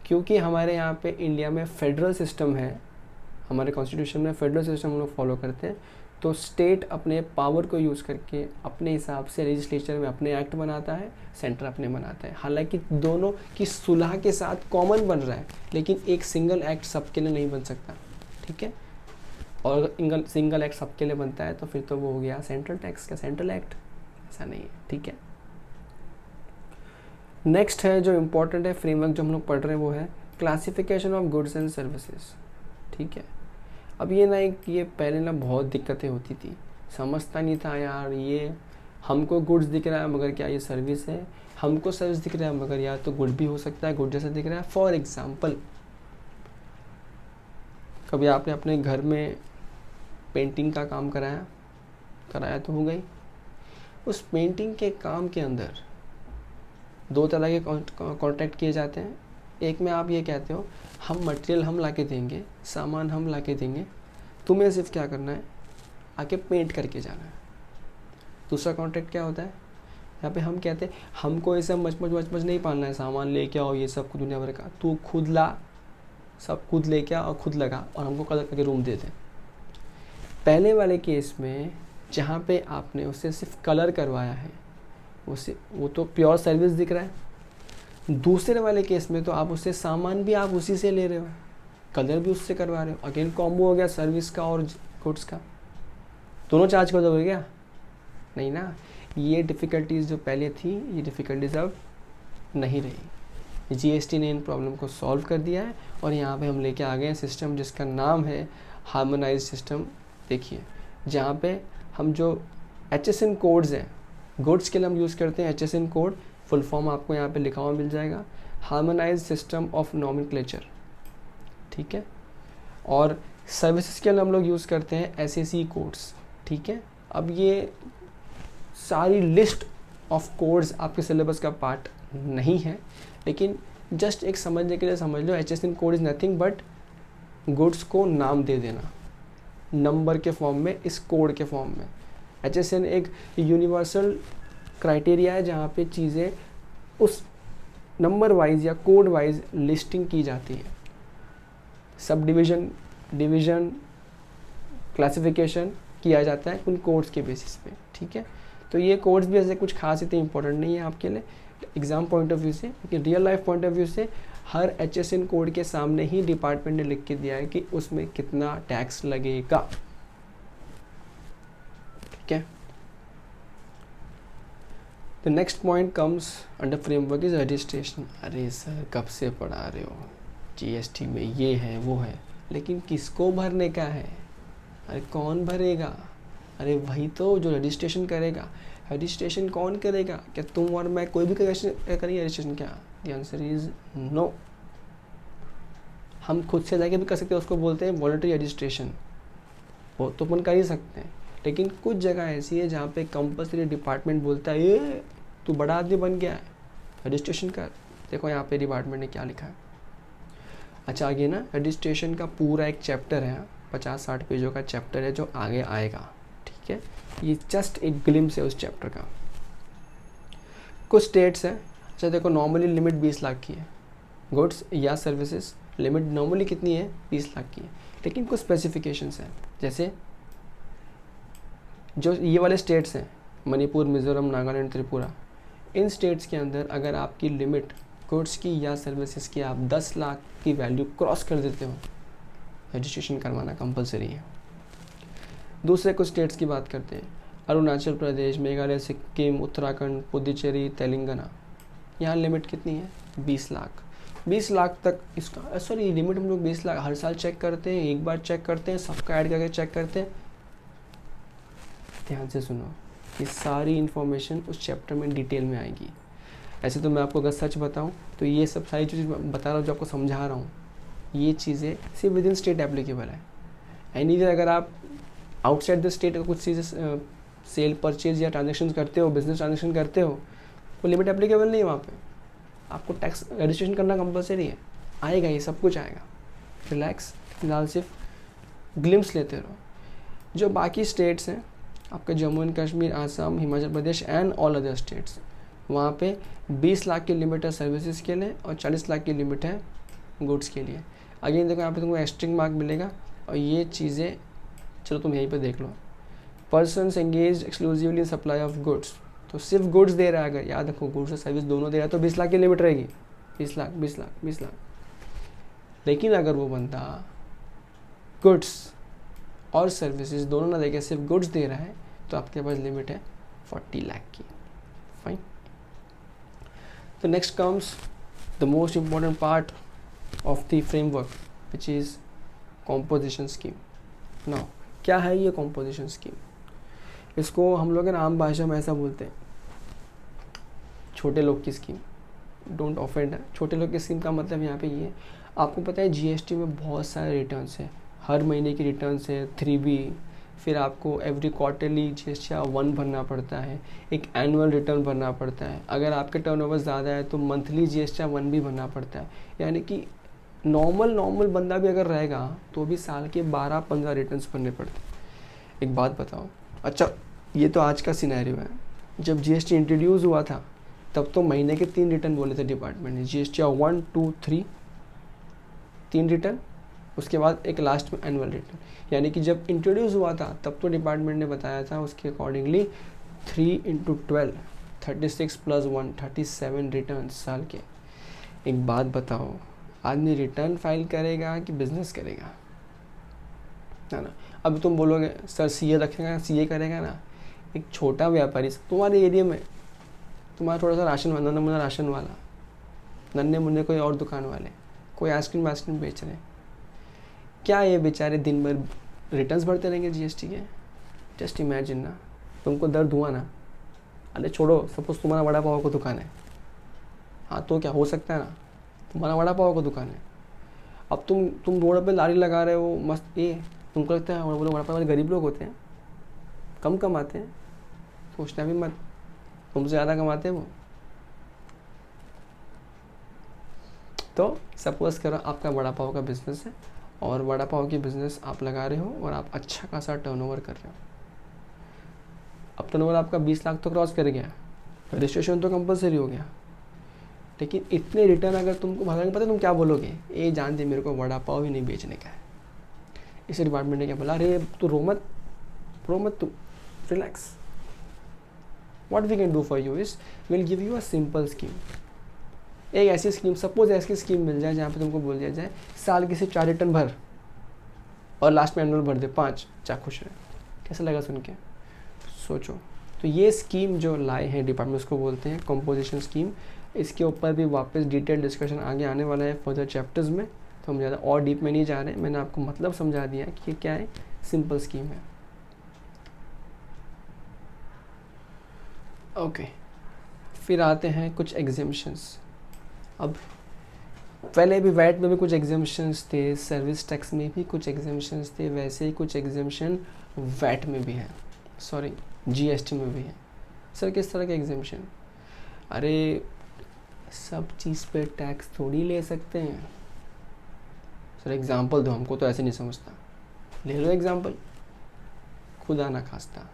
क्योंकि हमारे यहाँ पे इंडिया में फेडरल सिस्टम है, हमारे कॉन्स्टिट्यूशन में फेडरल सिस्टम हम लोग फॉलो करते हैं, तो स्टेट अपने पावर को यूज़ करके अपने हिसाब से लेजिस्लेचर में अपने एक्ट बनाता है, सेंटर अपने बनाता है। हालांकि दोनों की सुलह के साथ कॉमन बन रहा है, लेकिन एक सिंगल एक्ट सबके लिए नहीं बन सकता। ठीक है, और अगर सिंगल एक्ट सबके लिए बनता है तो फिर तो वो हो गया सेंट्रल टैक्स का सेंट्रल एक्ट, ऐसा नहीं है। ठीक है, नेक्स्ट है जो इम्पोर्टेंट है फ्रेमवर्क जो हम लोग पढ़ रहे हैं, वो है classification of goods and services. ठीक है, अब ये ना एक ये पहले ना बहुत दिक्कतें होती थी, समझता नहीं था यार, ये हमको गुड्स दिख रहा है मगर क्या ये सर्विस है, हमको सर्विस दिख रहा है मगर यार तो गुड भी हो सकता है, गुड जैसा दिख रहा है। फॉर एग्जांपल, कभी आपने अपने घर में पेंटिंग का काम कराया तो हो गई। उस पेंटिंग के काम के अंदर दो तरह के कॉन्ट्रैक्ट किए जाते हैं। एक में आप ये कहते हो हम मटेरियल हम ला के देंगे, सामान हम ला के देंगे, तुम्हें सिर्फ क्या करना है, आके पेंट करके जाना है। दूसरा कॉन्ट्रैक्ट क्या होता है, यहाँ पे हम कहते हैं हमको ये सब मच नहीं पालना है, सामान लेके आओ, ये सब दुनिया भर का तू खुद ला, सब खुद लेके आ और खुद लगा और हमको कलर करके रूम दे दे। पहले वाले केस में जहाँ पे आपने उससे सिर्फ कलर करवाया है, वो तो प्योर सर्विस दिख रहा है। दूसरे वाले केस में तो आप उससे सामान भी आप उसी से ले रहे हो, कलर भी उससे करवा रहे हो, अगेन कॉम्बो हो गया सर्विस का और गुड्स का, दोनों चार्ज कर दोगे क्या? नहीं ना। ये डिफ़िकल्टीज़ जो पहले थी, ये डिफ़िकल्टीज़ अब नहीं रही। GST ने इन प्रॉब्लम को सॉल्व कर दिया है और यहाँ पे हम लेके आ गए हैं सिस्टम जिसका नाम है हार्मोनाइज सिस्टम। देखिए, जहाँ पे हम जो HSN कोड्स हैं, गुड्स के लिए हम यूज़ करते हैं HSN कोड, फुल फॉर्म आपको यहाँ पे लिखा हुआ मिल जाएगा, हार्मोनाइज सिस्टम ऑफ नॉमेनक्लेचर। ठीक है, और सर्विसेज के लिए हम लोग यूज़ करते हैं SAC कोड्स। ठीक है, अब ये सारी लिस्ट ऑफ कोड्स आपके सिलेबस का पार्ट नहीं है, लेकिन जस्ट एक समझने के लिए समझ लो, HSN code is nothing but goods को नाम दे देना नंबर के फॉर्म में, इस कोड के फॉर्म में। HSN एक यूनिवर्सल क्राइटेरिया है जहाँ पे चीज़ें उस नंबर वाइज या कोड वाइज लिस्टिंग की जाती है। सब डिवीज़न क्लासिफिकेशन किया जाता है उन कोड्स के बेसिस पे। ठीक है, तो ये कोड्स भी ऐसे कुछ खास इतने इंपॉर्टेंट नहीं है आपके लिए एग्ज़ाम पॉइंट ऑफ व्यू से, लेकिन real life point of view से हर HSN कोड के सामने ही डिपार्टमेंट ने लिख के दिया है कि उसमें कितना टैक्स लगेगा। ठीक है, the next point comes under framework is registration. अरे सर कब से पढ़ा रहे हो, GST में ये है वो है, लेकिन किसको भरने का है? अरे कौन भरेगा? अरे वही तो जो रजिस्ट्रेशन करेगा। रजिस्ट्रेशन कौन करेगा? क्या तुम और मैं कोई भी करेंगे रजिस्ट्रेशन? क्या द आंसर इज नो। हम खुद से जाके भी कर सकते हैं, उसको बोलते हैं वॉलंटरी रजिस्ट्रेशन, वो तो अपन कर ही सकते हैं। लेकिन कुछ जगह ऐसी है जहाँ पे कंपल्सरी डिपार्टमेंट बोलता है ये तू बड़ा आदमी बन गया है, रजिस्ट्रेशन कर। देखो यहाँ पे डिपार्टमेंट ने क्या लिखा है। अच्छा, आगे ना रजिस्ट्रेशन का पूरा एक चैप्टर है, 50-60 पेजों का चैप्टर है जो आगे आएगा। ठीक है, ये जस्ट एक ग्लिम्स है उस चैप्टर का। कुछ स्टेट्स हैं, अच्छा देखो, नॉर्मली लिमिट 20 लाख की है, गुड्स या सर्विसेज लिमिट नॉर्मली कितनी है? 20 लाख की है, लेकिन कुछ स्पेसिफिकेशंस हैं। जैसे जो ये वाले स्टेट्स हैं, मणिपुर, मिज़ोरम, नागालैंड, त्रिपुरा, इन स्टेट्स के अंदर अगर आपकी लिमिट गुड्स की या सर्विसेज की आप 10 लाख की वैल्यू क्रॉस कर देते हो, रजिस्ट्रेशन करवाना कंपलसरी है। दूसरे कुछ स्टेट्स की बात करते हैं, अरुणाचल प्रदेश, मेघालय, सिक्किम, उत्तराखंड, पुडुचेरी, तेलंगाना, यहाँ लिमिट कितनी है? 20 लाख। 20 लाख तक इसका सॉरी लिमिट हम लोग 20 लाख हर साल चेक करते हैं, एक बार चेक करते हैं, सबका ऐड करके चेक करते हैं। ध्यान से सुनो, ये सारी इन्फॉर्मेशन उस चैप्टर में डिटेल में आएगी। ऐसे तो मैं आपको अगर सच बताऊं तो ये सब सारी चीज़ें बता रहा हूँ, जो आपको समझा रहा हूँ, ये चीज़ें सिर्फ विद इन स्टेट एप्लीकेबल है। एनी अगर आप आउटसाइड द स्टेट कुछ चीज़ें सेल परचेज या ट्रांजेक्शन करते हो, बिजनेस ट्रांजेक्शन करते हो, वो लिमिट एप्लीकेबल नहीं है वहाँ पे। आपको टैक्स रजिस्ट्रेशन करना कंपलसरी है, आएगा, ये सब कुछ आएगा। रिलैक्स, फिलहाल सिर्फ ग्लिम्स लेते रहो। जो बाकी स्टेट्स हैं आपका Jammu and Kashmir, Assam, Himachal Pradesh and all other states, वहाँ पे 20 लाख की लिमिट है सर्विसेज के लिए और 40 लाख की लिमिट है गुड्स के लिए। अगेन देखो यहाँ पे तुमको एस्ट्रिंग मार्क मिलेगा और ये चीज़ें चलो तुम यहीं पे देख लो। Persons engage exclusively in supply of goods, तो सिर्फ गुड्स दे रहा है, अगर याद रखो गुड्स और सर्विस दोनों दे रहा है तो 20 लाख की लिमिट रहेगी। 20 लाख 20 लाख 20 लाख। लेकिन अगर वो बंदा गुड्स और सर्विसेज दोनों ना देके सिर्फ गुड्स दे रहा है तो आपके पास लिमिट है 40 लाख की। फाइन। तो next comes the most important part of the framework which is composition scheme. Now क्या है ये कॉम्पोजिशन स्कीम? इसको हम लोग ना आम भाषा में ऐसा बोलते हैं, छोटे लोग की स्कीम। डोंट ऑफेंड, छोटे लोग की स्कीम का मतलब यहाँ पे ये है, आपको पता है जीएसटी में बहुत सारे रिटर्न्स हैं, हर महीने की रिटर्न्स है 3B, फिर आपको एवरी क्वार्टरली जीएसटी 1 भरना पड़ता है, एक एनुअल रिटर्न भरना पड़ता है, अगर आपके टर्नओवर ज़्यादा है तो मंथली जीएसटी 1 भी भरना पड़ता है। यानी कि नॉर्मल बंदा भी अगर रहेगा तो भी साल के 12-15 रिटर्न्स भरने पड़ते हैं। एक बात बताओ, अच्छा ये तो आज का सिनेरियो है, जब जीएसटी इंट्रोड्यूस हुआ था तब तो महीने के 3 रिटर्न बोले थे डिपार्टमेंट ने, जीएसटी 1, 2, 3, 3 रिटर्न, उसके बाद एक लास्ट में एनुअल रिटर्न। यानी कि जब इंट्रोड्यूस हुआ था तब तो डिपार्टमेंट ने बताया था उसके अकॉर्डिंगली 3 × 12 36 + 1 37 रिटर्न साल के। एक बात बताओ, आदमी रिटर्न फाइल करेगा कि बिजनेस करेगा, है ना? अब तुम बोलोगे सर सीए रखेगा, सीए करेगा ना। एक छोटा व्यापारी तुम्हारे एरिया में, तुम्हारा थोड़ा सा राशन वाला, नन्ना मुन्ना राशन वाला, नन्हे मुन्ने कोई और दुकान वाले, कोई आइसक्रीम वाइसक्रीम बेच रहे हैं, क्या ये बेचारे दिन भर रिटर्न्स भरते रहेंगे जीएसटी के? जस्ट इमेजिन ना, तुमको दर्द हुआ ना, अरे छोड़ो, सपोज तुम्हारा वड़ा पाव का दुकान है, हाँ तो क्या हो सकता है ना, तुम्हारा वड़ा पाव का दुकान है, अब तुम रोड पे लारी लगा रहे हो मस्त, ये तुमको लगता है बोलो वड़ा पाव वाले गरीब लोग होते हैं, कम कमाते हैं, सोचना भी मत, तुमसे ज़्यादा कमाते हैं वो। तो सपोज करो आपका वड़ा पाव का बिजनेस है और वड़ा पाव की बिजनेस आप लगा रहे हो और आप अच्छा खासा टर्नओवर कर रहे हो। अब टर्नओवर आपका 20 लाख तो क्रॉस कर गया, रजिस्ट्रेशन तो कंपलसरी हो गया, लेकिन इतने रिटर्न अगर तुमको भरना पता तुम क्या बोलोगे? ये जानते मेरे को वड़ा पाव ही नहीं बेचने का है। इस डिपार्टमेंट ने क्या बोला, अरे तू रो मत तू relax, what we can do for you is will give you a simple scheme. एक ऐसी स्कीम, सपोज ऐसी स्कीम मिल जाए जहाँ पे तुमको बोल दिया जाए साल के सिर्फ 4 रिटर्न भर और लास्ट में एनुअल भर दे 5, चाहे खुश रहे। कैसा लगा सुन के? सोचो। तो ये स्कीम जो लाए हैं डिपार्टमेंट, उसको बोलते हैं कॉम्पोजिशन स्कीम। इसके ऊपर भी वापस डिटेल डिस्कशन आगे आने वाला है फर्दर चैप्टर्स में, तो हम ज़्यादा और डीप में नहीं जा रहे। मैंने आपको मतलब समझा दिया कि ये क्या है, सिंपल स्कीम है। ओके, फिर आते हैं कुछ एग्जेम्पशंस। अब पहले भी वैट में भी कुछ एग्जेम्पशंस थे, सर्विस टैक्स में भी कुछ एग्जेम्पशंस थे, वैसे ही कुछ एग्जेम्पशन वैट में भी है, सॉरी जीएसटी में भी है। सर किस तरह के एग्जेम्पशन? अरे सब चीज़ पे टैक्स थोड़ी ले सकते हैं सर, एग्जांपल दो, हमको तो ऐसे नहीं समझता। ले लो एग्जांपल, खुदा ना खास्ता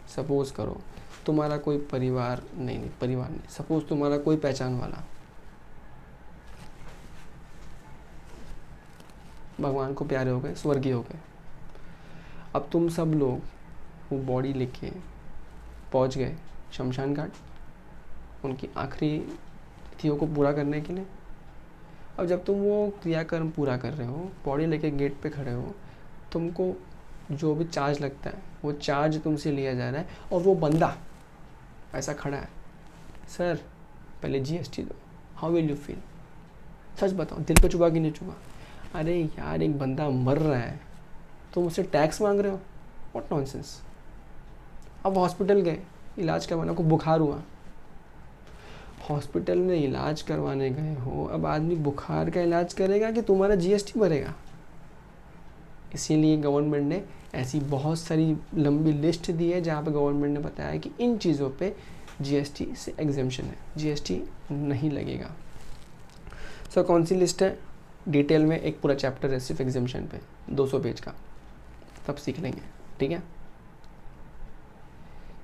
सपोज करो तुम्हारा कोई परिवार नहीं, सपोज तुम्हारा कोई पहचान वाला भगवान को प्यारे हो गए, स्वर्गीय हो गए। अब तुम सब लोग वो बॉडी लेके पहुंच गए शमशान घाट उनकी आखिरी तिथियों को पूरा करने के लिए। अब जब तुम वो क्रियाकर्म पूरा कर रहे हो, बॉडी लेके गेट पे खड़े हो, तुमको जो भी चार्ज लगता है वो चार्ज तुमसे लिया जा रहा है, और वो बंदा ऐसा खड़ा है, सर पहले जीएसटी दो, हाउ विल यू फील? सच बताओ, दिल को चुभा कि नहीं चुभा? अरे यार एक बंदा मर रहा है तुम उससे टैक्स मांग रहे हो, व्हाट नॉनसेंस। अब हॉस्पिटल गए इलाज करवाना, को बुखार हुआ, हॉस्पिटल में इलाज करवाने गए हो, अब आदमी बुखार का इलाज करेगा कि तुम्हारा जीएसटी भरेगा? इसीलिए गवर्नमेंट ने ऐसी बहुत सारी लंबी लिस्ट दी है जहाँ पे गवर्नमेंट ने बताया कि इन चीज़ों पे जीएसटी से एग्जेम्पशन है, जीएसटी नहीं लगेगा। सो कौन सी लिस्ट है? डिटेल में एक पूरा चैप्टर है सिर्फ एग्जेम्पशन पे, 200 पेज का, तब सीख लेंगे, ठीक है।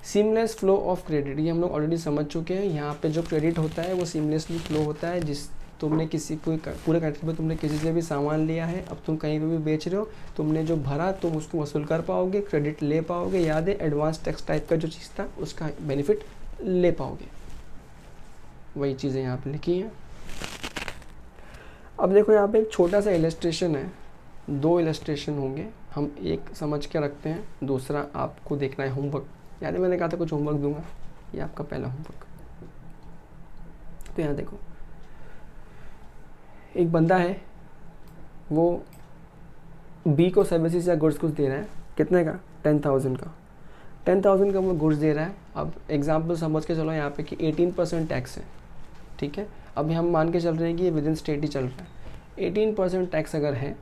सीमलेस फ्लो ऑफ क्रेडिट, ये हम लोग ऑलरेडी समझ चुके हैं। यहाँ पे जो क्रेडिट होता है वो सीमलेसली फ्लो होता है। जिस तुमने किसी पूरे कंट्री में तुमने किसी से भी सामान लिया है, अब तुम कहीं पे भी बेच रहे हो, तुमने जो भरा तुम उसको वसूल कर पाओगे, क्रेडिट ले पाओगे। याद है एडवांस टैक्स टाइप का जो चीज़ था उसका बेनिफिट ले पाओगे। वही चीज़ें यहाँ पे लिखी हैं। अब देखो यहाँ पे एक छोटा सा इलस्ट्रेशन है, 2 इलस्ट्रेशन होंगे, हम एक समझ के रखते हैं, दूसरा आपको देखना है होमवर्क। याद है मैंने कहा था कुछ होमवर्क दूंगा, ये आपका पहला होमवर्क। तो यहाँ देखो, एक बंदा है, वो बी को सर्विसेज या गुड्स कुछ दे रहा है, कितने का? 10,000 का। 10,000 का वो गुड्स दे रहा है। अब एग्जाम्पल समझ के चलो यहाँ पे कि 18% टैक्स है, ठीक है। अब हम मान के चल रहे हैं कि ये विद इन स्टेट ही चल रहा है। 18% टैक्स अगर है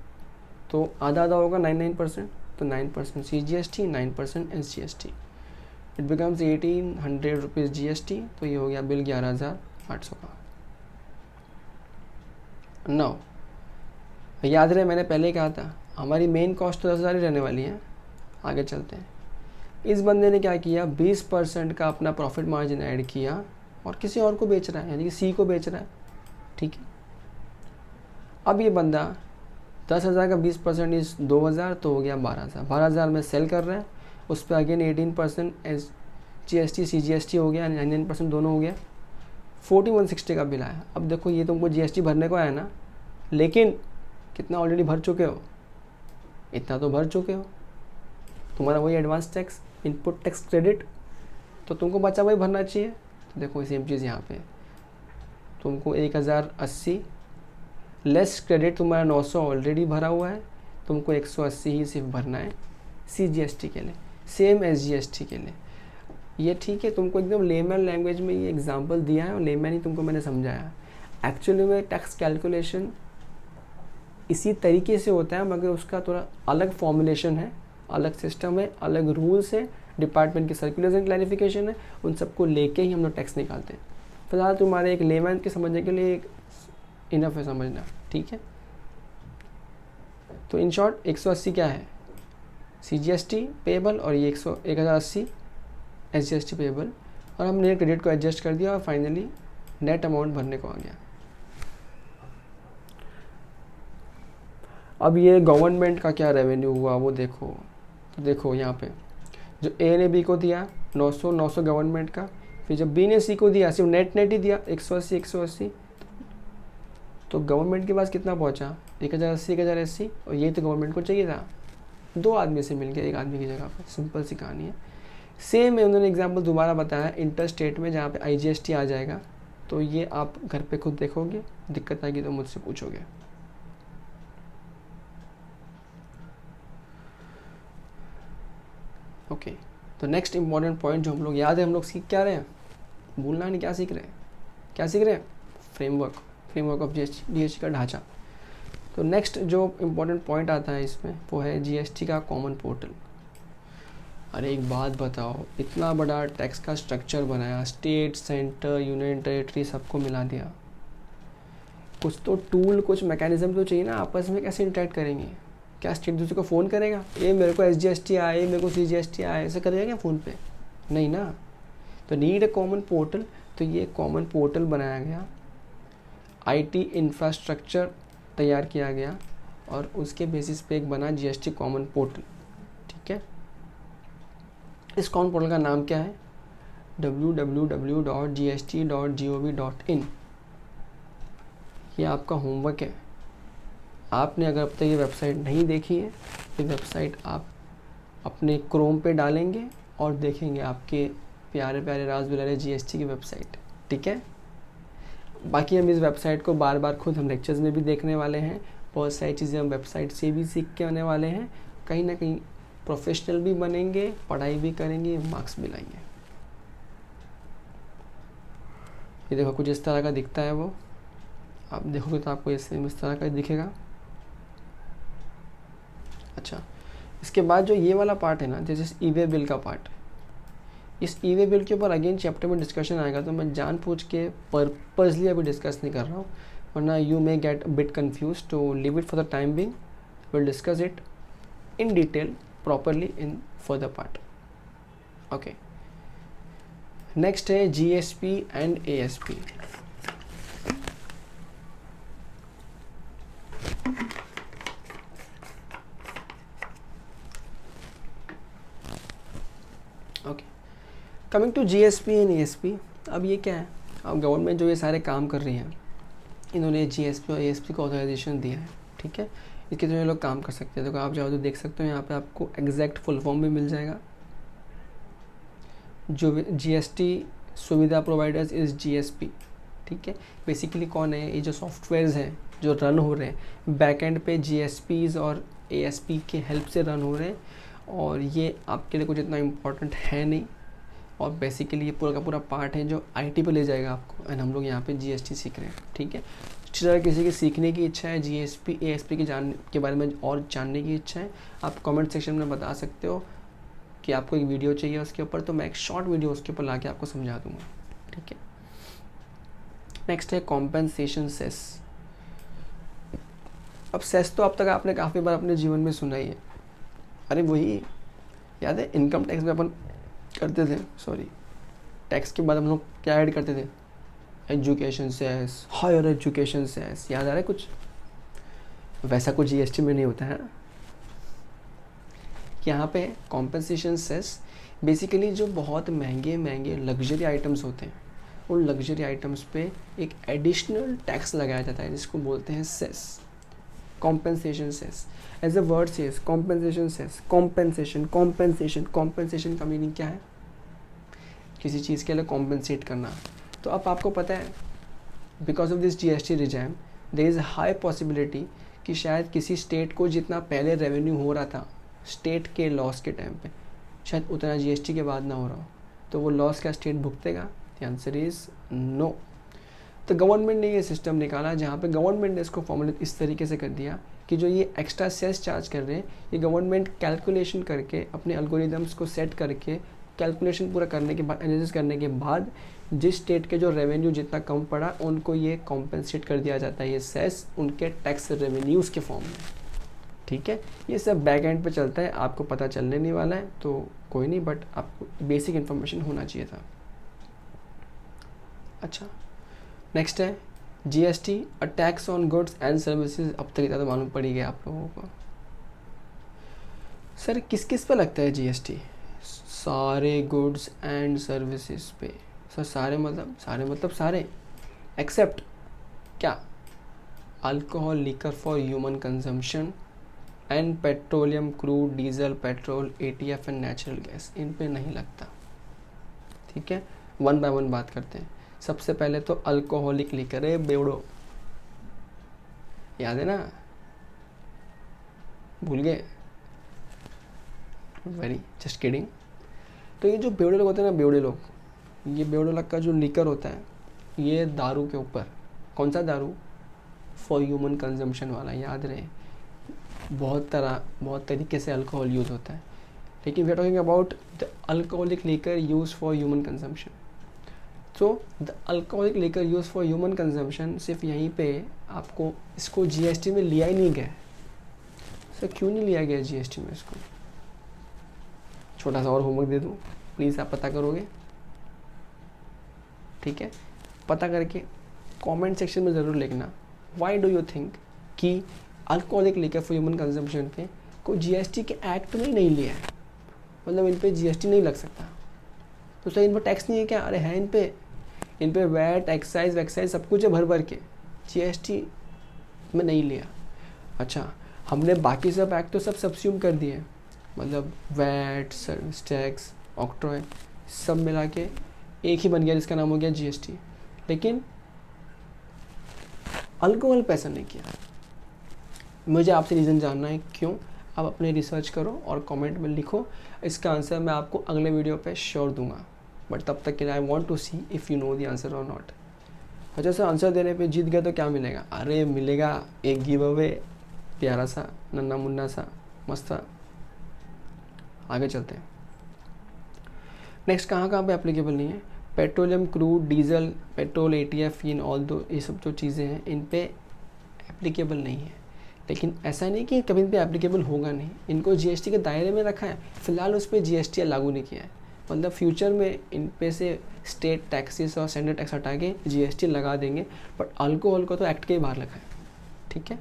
तो आधा आधा होगा 9%, तो 9% CGST, 9% SGST, it becomes 1800 rupees GST। तो ये हो गया बिल 11,800 का। नौ याद रहे मैंने पहले ही कहा था हमारी मेन कॉस्ट तो 10,000 ही रहने वाली है। आगे चलते हैं। इस बंदे ने क्या किया, 20% का अपना प्रॉफिट मार्जिन ऐड किया और किसी और को बेच रहा है, यानी कि सी को बेच रहा है, ठीक है। अब ये बंदा 10,000 का 20% इस 2,000 तो हो गया 12,000। 12,000 में सेल कर रहा है, उस पर अगेन 18% GST CGST हो गया, 9% दोनों हो गया। 4160 का बिल आया। अब देखो ये तुमको GST भरने को आया ना, लेकिन कितना ऑलरेडी भर चुके हो? इतना तो भर चुके हो। तुम्हारा वही advance tax, input tax credit, तो तुमको बचा वही भरना चाहिए। तो देखो सेम चीज़ यहाँ पे, तुमको 1080 लेस क्रेडिट, तुम्हारा 900 ऑलरेडी भरा हुआ है, तुमको 180 ही सिर्फ भरना है CGST के लिए, सेम SGST के लिए। ये ठीक है, तुमको एकदम लेमैन लैंग्वेज में ये एग्जांपल दिया है और लेमैन ही तुमको मैंने समझाया। एक्चुअली में टैक्स कैलकुलेशन इसी तरीके से होता है, मगर उसका थोड़ा अलग फॉर्मुलेशन है, अलग सिस्टम है, अलग रूल्स है, डिपार्टमेंट की सर्कुलर्स एंड क्लैरिफिकेशन है, उन सबको लेके ही हम लोग टैक्स निकालते हैं। फिलहाल तुम्हारे एक लेमैन के समझने के लिए इनफ है समझना, ठीक है। तो इन शॉर्ट 180 क्या है? CGST पेबल, और ये 1080 SGST पेबल, और हमने क्रेडिट को एडजस्ट कर दिया और फाइनली नेट अमाउंट भरने को आ गया। अब ये गवर्नमेंट का क्या रेवेन्यू हुआ वो देखो। तो देखो यहाँ पे जो A ने B को दिया 900 गवर्नमेंट का, फिर जब B ने C को दिया सिर्फ नेट ही दिया 180, तो गवर्नमेंट के पास कितना पहुँचा? 1080, 1080, और ये तो गवर्नमेंट को चाहिए था। 2 आदमी से मिल गया एक आदमी की जगह पर, सिंपल सी कहानी है। सेम है, उन्होंने एग्जाम्पल दोबारा बताया इंटर स्टेट में, जहाँ पे IGST आ जाएगा। तो ये आप घर पे खुद देखोगे, दिक्कत आएगी तो मुझसे पूछोगे। ओके, तो नेक्स्ट इंपॉर्टेंट पॉइंट जो हम लोग याद है, हम लोग सीख क्या रहे हैं? भूलना नहीं, क्या सीख रहे हैं? क्या सीख रहे हैं? फ्रेमवर्क ऑफ GST का ढांचा। तो नेक्स्ट जो इम्पोर्टेंट पॉइंट आता है इसमें वो है GST का कॉमन पोर्टल। अरे एक बात बताओ, इतना बड़ा टैक्स का स्ट्रक्चर बनाया, स्टेट, सेंटर, यूनियन टेरिटरी सबको मिला दिया, कुछ तो टूल, कुछ मैकेनिज्म तो चाहिए ना, आपस में कैसे इंटरेक्ट करेंगे? क्या स्टेट दूसरे को फ़ोन करेगा, ये मेरे को SGST आए, मेरे को CGST आए, ऐसा करेगा क्या फ़ोन पे? नहीं ना। तो नीड ए कॉमन पोर्टल। तो ये कॉमन पोर्टल बनाया गया, IT इंफ्रास्ट्रक्चर तैयार किया गया, और उसके बेसिस पे एक बना GST कॉमन पोर्टल, ठीक है। इस कॉमन पोर्टल का नाम क्या है? www.gst.gov.in। ये आपका होमवर्क है। आपने अगर अब तक ये वेबसाइट नहीं देखी है, ये वेबसाइट आप अपने क्रोम पे डालेंगे और देखेंगे आपके प्यारे प्यारे राज दुलारे GST की वेबसाइट, ठीक है। बाकी हम इस वेबसाइट को बार बार खुद हम लेक्चर्स में भी देखने वाले हैं, बहुत सारी चीज़ें हम वेबसाइट से भी सीख के आने वाले हैं, कहीं ना कहीं प्रोफेशनल भी बनेंगे, पढ़ाई भी करेंगे, मार्क्स भी लाएंगे। ये देखो कुछ इस तरह का दिखता है वो, आप देखोगे तो आपको इस तरह का दिखेगा। अच्छा, इसके बाद जो ये वाला पार्ट है ना, जैसे ई-वे बिल का पार्ट, इस ई-वे बिल के ऊपर अगेन चैप्टर में डिस्कशन आएगा, तो मैं जानबूझ के पर्पसली अभी डिस्कस नहीं कर रहा हूँ, वरना you may get bit confuse, to leave it for the time being, will discuss it in detail properly in further part. Okay, next है GSP and ASP। Okay, coming to GSP and ASP। अब ये क्या है, अब government जो ये सारे काम कर रही है, इन्होंने GSP और ASP को ऑथराइजेशन दिया है, ठीक है, इसके थ्रू ये लोग काम कर सकते हैं। तो आप जाओ तो देख सकते हो यहाँ पे आपको एग्जैक्ट फुल फॉर्म भी मिल जाएगा। जो GST सुविधा प्रोवाइडर्स इज़ GSP, ठीक है। बेसिकली कौन है, ये जो सॉफ्टवेयर्स हैं जो रन हो रहे हैं बैक एंड पे GSPs और ASP के हेल्प से रन हो रहे हैं, और ये आपके लिए कुछ इतना इम्पोर्टेंट है नहीं, और बेसिकली ये पूरा का पूरा पार्ट है जो IT पे ले जाएगा आपको, एंड हम लोग यहाँ पे GST सीख रहे हैं, ठीक है। अगर किसी की सीखने की इच्छा है, GSP ASP के बारे में और जानने की इच्छा है, आप कमेंट सेक्शन में बता सकते हो कि आपको एक वीडियो चाहिए उसके ऊपर, तो मैं एक शॉर्ट वीडियो उसके ऊपर ला के आपको समझा दूंगा, ठीक है। नेक्स्ट है कॉम्पेंसेशन सेस। अब सेस तो अब तक आपने काफ़ी बार अपने जीवन में सुना ही है। अरे वही याद है, इनकम टैक्स में अपन करते थे, सॉरी टैक्स के बाद हम लोग क्या ऐड करते थे, education cess, higher education cess, याद आ रहा है कुछ? वैसा कुछ GST में नहीं होता है ना। यहाँ पे कॉम्पेंसेशन सेस बेसिकली जो बहुत महंगे महंगे लग्जरी आइटम्स होते हैं, उन लग्जरी आइटम्स पे एक एडिशनल टैक्स लगाया जाता है, जिसको बोलते हैं cess, compensation cess. As a word cess, compensation cess, compensation compensation compensation का मीनिंग क्या है, किसी चीज़ के लिए कॉम्पेंसेट करना। तो अब आपको पता है because of this GST regime there is high possibility कि शायद किसी स्टेट को जितना पहले रेवेन्यू हो रहा था स्टेट के लॉस के टाइम पे, शायद उतना GST के बाद ना हो रहा हो, तो वो लॉस का स्टेट भुगतेगा? The answer is no. तो गवर्नमेंट ने ये सिस्टम निकाला जहाँ पे गवर्नमेंट ने इसको फॉर्मुलेट इस तरीके से कर दिया कि जो ये एक्स्ट्रा सेस चार्ज कर रहे हैं, ये गवर्नमेंट कैलकुलेशन करके अपने एल्गोरिदम्स को सेट करके कैलकुलेशन पूरा करने के बाद, एनालिसिस करने के बाद, जिस स्टेट के जो रेवेन्यू जितना कम पड़ा उनको ये कॉम्पेंसेट कर दिया जाता है, ये सेस उनके टैक्स रेवेन्यूज़ के फॉर्म में, ठीक है। ये सब बैक एंड पे चलता है, आपको पता चलने नहीं वाला है तो कोई नहीं, बट आपको बेसिक इन्फॉर्मेशन होना चाहिए था। अच्छा, नेक्स्ट है GST, a tax on goods and services. अब तक इतना तो मालूम पड़ ही गया आप लोगों को। सर किस किस पे लगता है GST? सारे गुड्स एंड सर्विसेज पे। सर सारे मतलब सारे एक्सेप्ट क्या? Alcohol, liquor for human consumption and petroleum, crude, diesel, petrol, ATF and natural gas, इन पे नहीं लगता, ठीक है। वन बाय वन बात करते हैं। सबसे पहले तो अल्कोहलिक लिकर है, बेवड़ो, याद है ना, भूल गए? Very just kidding. तो ये जो बेवड़े लोग होते हैं ना, बेवड़े लोग, ये बेवड़े लोग का जो लिकर होता है, ये दारू के ऊपर, कौन सा दारू? फॉर ह्यूमन कंजम्पशन वाला, याद रहे। बहुत तरीके से अल्कोहल यूज़ होता है, लेकिन we are talking about the alcoholic liquor use for human consumption. तो the alcoholic liquor use for human consumption, सिर्फ यहीं पे आपको इसको GST में लिया ही नहीं गया। सर क्यों नहीं लिया गया GST में इसको? छोटा सा और होमवर्क दे दूँ, प्लीज़ आप पता करोगे, ठीक है। पता करके कमेंट सेक्शन में ज़रूर लिखना, व्हाई डू यू थिंक कि alcoholic liquor for human consumption पे को GST के एक्ट में ही नहीं लिया है, मतलब इन पे GST नहीं लग सकता। तो सर इन पर टैक्स नहीं है क्या? अरे है, इन पे वैट, एक्साइज वैक्साइज सब कुछ है भर के, GST में नहीं लिया। अच्छा, हमने बाकी सब एक्ट तो सब सब्स्यूम कर दिए, मतलब वैट, सर्विस टैक्स, ऑक्ट्रॉय, सब मिला के एक ही बन गया जिसका नाम हो गया GST, लेकिन अल्कोहल पे ऐसा नहीं किया। मुझे आपसे रीज़न जानना है क्यों, आप अपने रिसर्च करो और कमेंट में लिखो, इसका आंसर मैं आपको अगले वीडियो पे श्योर दूंगा, बट तब तक के लिए I want to see if you know the answer और नॉट। अच्छा सर, आंसर देने पे जीत गया तो क्या मिलेगा? अरे मिलेगा एक गिव अवे, प्यारा सा नन्ना मुन्ना सा मस्त सा। आगे चलते हैं। नेक्स्ट कहाँ पे एप्लीकेबल नहीं है? Petroleum, crude, diesel, petrol, ETF, in all दो, ये सब जो चीज़ें हैं इन पे एप्लीकेबल नहीं है। लेकिन ऐसा नहीं कि कभी इन पे एप्लीकेबल होगा नहीं, इनको जीएसटी के दायरे में रखा है, फिलहाल उस पर जीएसटी लागू नहीं किया है। मतलब फ्यूचर में इन पे से स्टेट टैक्सेस और सेंट्रल टैक्स हटा के जीएसटी लगा देंगे, बट अल्कोहल को तो एक्ट के ही बाहर रखा है। ठीक है।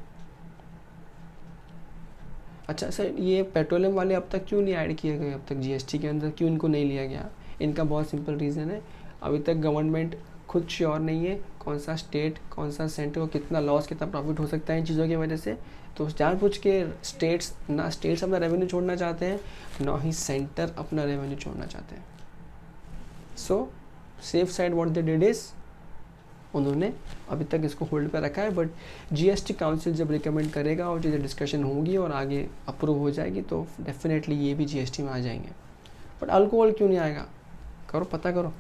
अच्छा सर, ये पेट्रोलियम वाले अब तक क्यों नहीं ऐड किए गए? अब तक जीएसटी के अंदर क्यों इनको नहीं लिया गया? इनका बहुत सिंपल रीज़न है, अभी तक गवर्नमेंट खुद श्योर नहीं है कौन सा स्टेट कौन सा सेंटर को कितना लॉस कितना प्रॉफिट हो सकता है इन चीज़ों की वजह से। तो जानबूझ के स्टेट्स अपना रेवेन्यू छोड़ना चाहते हैं, ना ही सेंटर अपना रेवेन्यू छोड़ना चाहते हैं। सो safe side what they did is, उन्होंने अभी तक इसको होल्ड पर रखा है, बट जीएसटी काउंसिल जब रिकमेंड करेगा और चीज़ें डिस्कशन होंगी और आगे अप्रूव हो जाएगी तो डेफिनेटली ये भी जीएसटी में आ जाएंगे। बट अल्कोहल क्यों नहीं आएगा? करो पता करो।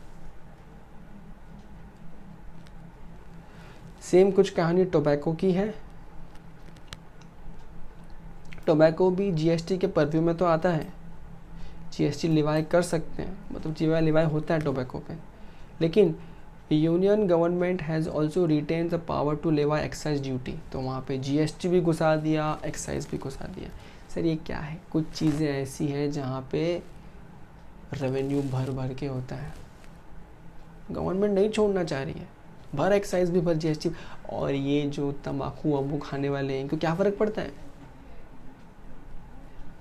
सेम कुछ कहानी टोबैको की है। टोबैको भी जीएसटी के परव्यू में तो आता है, जीएसटी लिवाई कर सकते हैं, मतलब लिवाई होता है टोबैको पे, लेकिन union government has also retain the power to levy excise duty. तो वहाँ पे जीएसटी भी घुसा दिया, एक्साइज भी घुसा दिया। सर ये क्या है? कुछ चीज़ें ऐसी हैं जहाँ पे रेवेन्यू भर के होता है, गवर्नमेंट नहीं छोड़ना चाह रही है, भर एक्साइज भी भर जीएसटी। और ये जो तम्बाकू अम्बू खाने वाले हैं इनको क्या फ़र्क पड़ता है?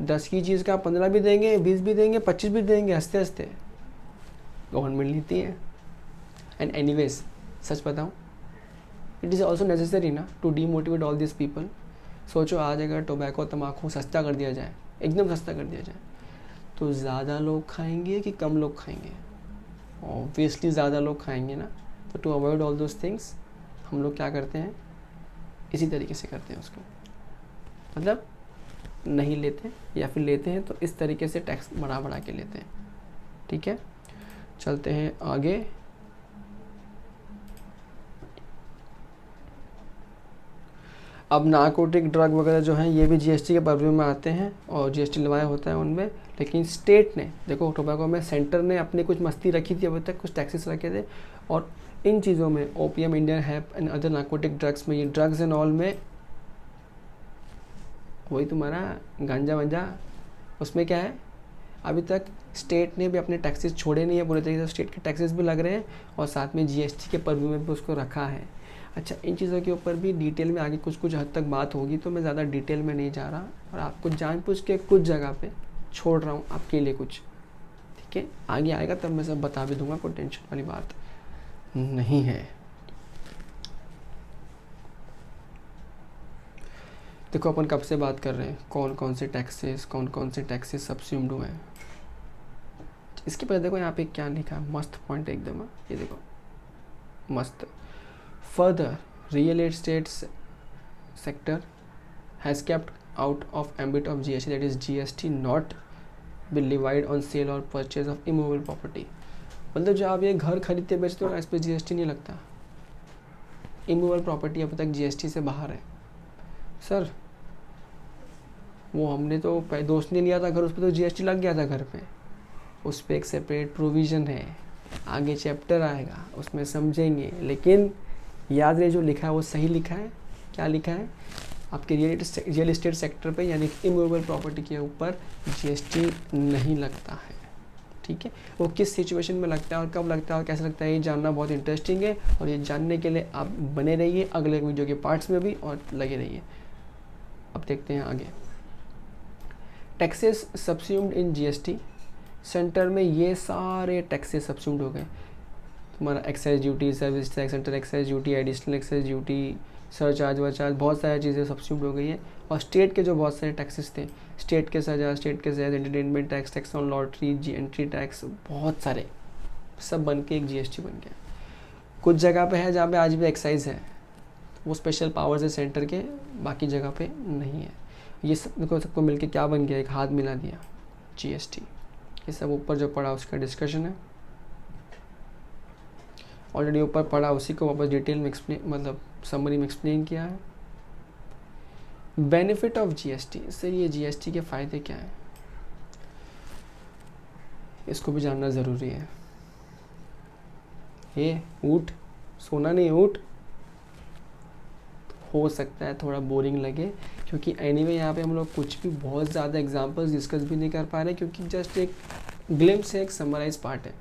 10 की चीज़ का 15 भी देंगे, 20 भी देंगे, 25 भी देंगे, हंसते हंसते गवर्नमेंट लेती है। एंड एनीवेज सच बताऊँ, इट इज़ ऑल्सो नेसेसरी ना to demotivate all this people. सोचो आज अगर टोबैको तम्बाकू सस्ता कर दिया जाए, एकदम सस्ता कर दिया जाए, तो ज़्यादा लोग खाएंगे कि कम लोग खाएंगे? ऑब्वियसली ज़्यादा लोग खाएंगे ना। तो to avoid all those things हम लोग क्या करते हैं, इसी तरीके से करते हैं उसको, मतलब नहीं लेते या फिर लेते हैं तो इस तरीके से टैक्स बढ़ा के लेते हैं। ठीक है, चलते हैं आगे। अब नारकोटिक ड्रग वगैरह जो हैं ये भी जीएसटी के परव्यू में आते हैं और जीएसटी लगाया होता है उनमें, लेकिन स्टेट ने, देखो टोबैको में सेंटर ने अपनी कुछ मस्ती रखी थी, अभी तक कुछ टैक्सेस रखे थे, और इन चीज़ों में opium, Indian hemp and other narcotic drugs में, ये ड्रग्स एंड ऑल में वही तुम्हारा गांजा वंजा, उसमें क्या है, अभी तक स्टेट ने भी अपने टैक्सेस छोड़े नहीं है पूरे तरीके से, स्टेट के टैक्सेस भी लग रहे हैं और साथ में जीएसटी के परव्यू में भी उसको रखा है। अच्छा, इन चीज़ों के ऊपर भी डिटेल में आगे कुछ हद तक बात होगी, तो मैं ज़्यादा डिटेल में नहीं जा रहा और आपको जानबूझ के कुछ जगह पे छोड़ रहा हूँ आपके लिए कुछ। ठीक है, आगे आएगा तब मैं सब बता भी दूंगा, कोई टेंशन वाली बात नहीं है। देखो अपन कब से बात कर रहे हैं, कौन कौन से टैक्सेस सब्स्यूम्ड हुए हैं। इसके पहले देखो यहाँ पे क्या लिखा है, मस्त पॉइंट एकदम, ये देखो मस्त। Further, real estate sector has kept out of ambit of GST, that is GST not be levied on sale or purchase of immovable property। मतलब जब आप ये घर खरीदते बेचते हो ना, इस पर जीएसटी नहीं लगता। इमूवेबल प्रॉपर्टी अब तक जीएसटी से बाहर है। सर वो हमने तो दोस्त ने लिया था घर, उस पर तो जीएसटी लग गया था घर पे, उस पर एक सेपरेट प्रोविज़न है, आगे चैप्टर आएगा उसमें समझेंगे, लेकिन याद रहे जो लिखा है वो सही लिखा है। क्या लिखा है? आपके रियल एस्टेट सेक्टर पे यानी इमूवेबल प्रॉपर्टी के ऊपर जीएसटी नहीं लगता है। ठीक है, वो किस सिचुएशन में लगता है और कब लगता है और कैसे लगता है, ये जानना बहुत इंटरेस्टिंग है और ये जानने के लिए आप बने रहिए अगले वीडियो के पार्ट्स में भी और लगे रहिए। अब देखते हैं आगे। Taxes subsumed in GST, centre में ये सारे टैक्सेस सब्स्यूम्ड हो गए। तुम्हारा excise duty, service tax, centre excise duty, additional excise duty, surcharge वरचार्ज, बहुत सारी चीज़ें सब्स्यूम्ड हो गई है। और स्टेट के जो बहुत सारे टैक्सेस थे, स्टेट के सरचार्ज, स्टेट के jazz, entertainment tax, tax on lottery, entry tax, बहुत सारे सब बन के एक जीएसटी बन गया। कुछ जगह पे है जहाँ पे आज भी एक्साइज है, वो स्पेशल पावर्स है सेंटर के, बाकी जगह पे नहीं है। ये सब सबको मिलके क्या बन गया, एक हाथ मिला दिया जीएसटी। ये सब ऊपर जो पड़ा उसका डिस्कशन है। ऑलरेडी ऊपर पढ़ा, उसी को वापस डिटेल में एक्सप्लेन, मतलब समरी में एक्सप्लेन किया है। बेनिफिट ऑफ जीएसटी, सर ये जीएसटी के फ़ायदे क्या हैं, इसको भी जानना ज़रूरी है। ये ऊँट, सोना नहीं ऊँट, हो सकता है थोड़ा बोरिंग लगे, क्योंकि एनीवे यहाँ पे हम लोग कुछ भी बहुत ज़्यादा एग्जांपल्स डिस्कस भी नहीं कर पा रहे, क्योंकि जस्ट एक ग्लिम्स है, एक समराइज पार्ट है।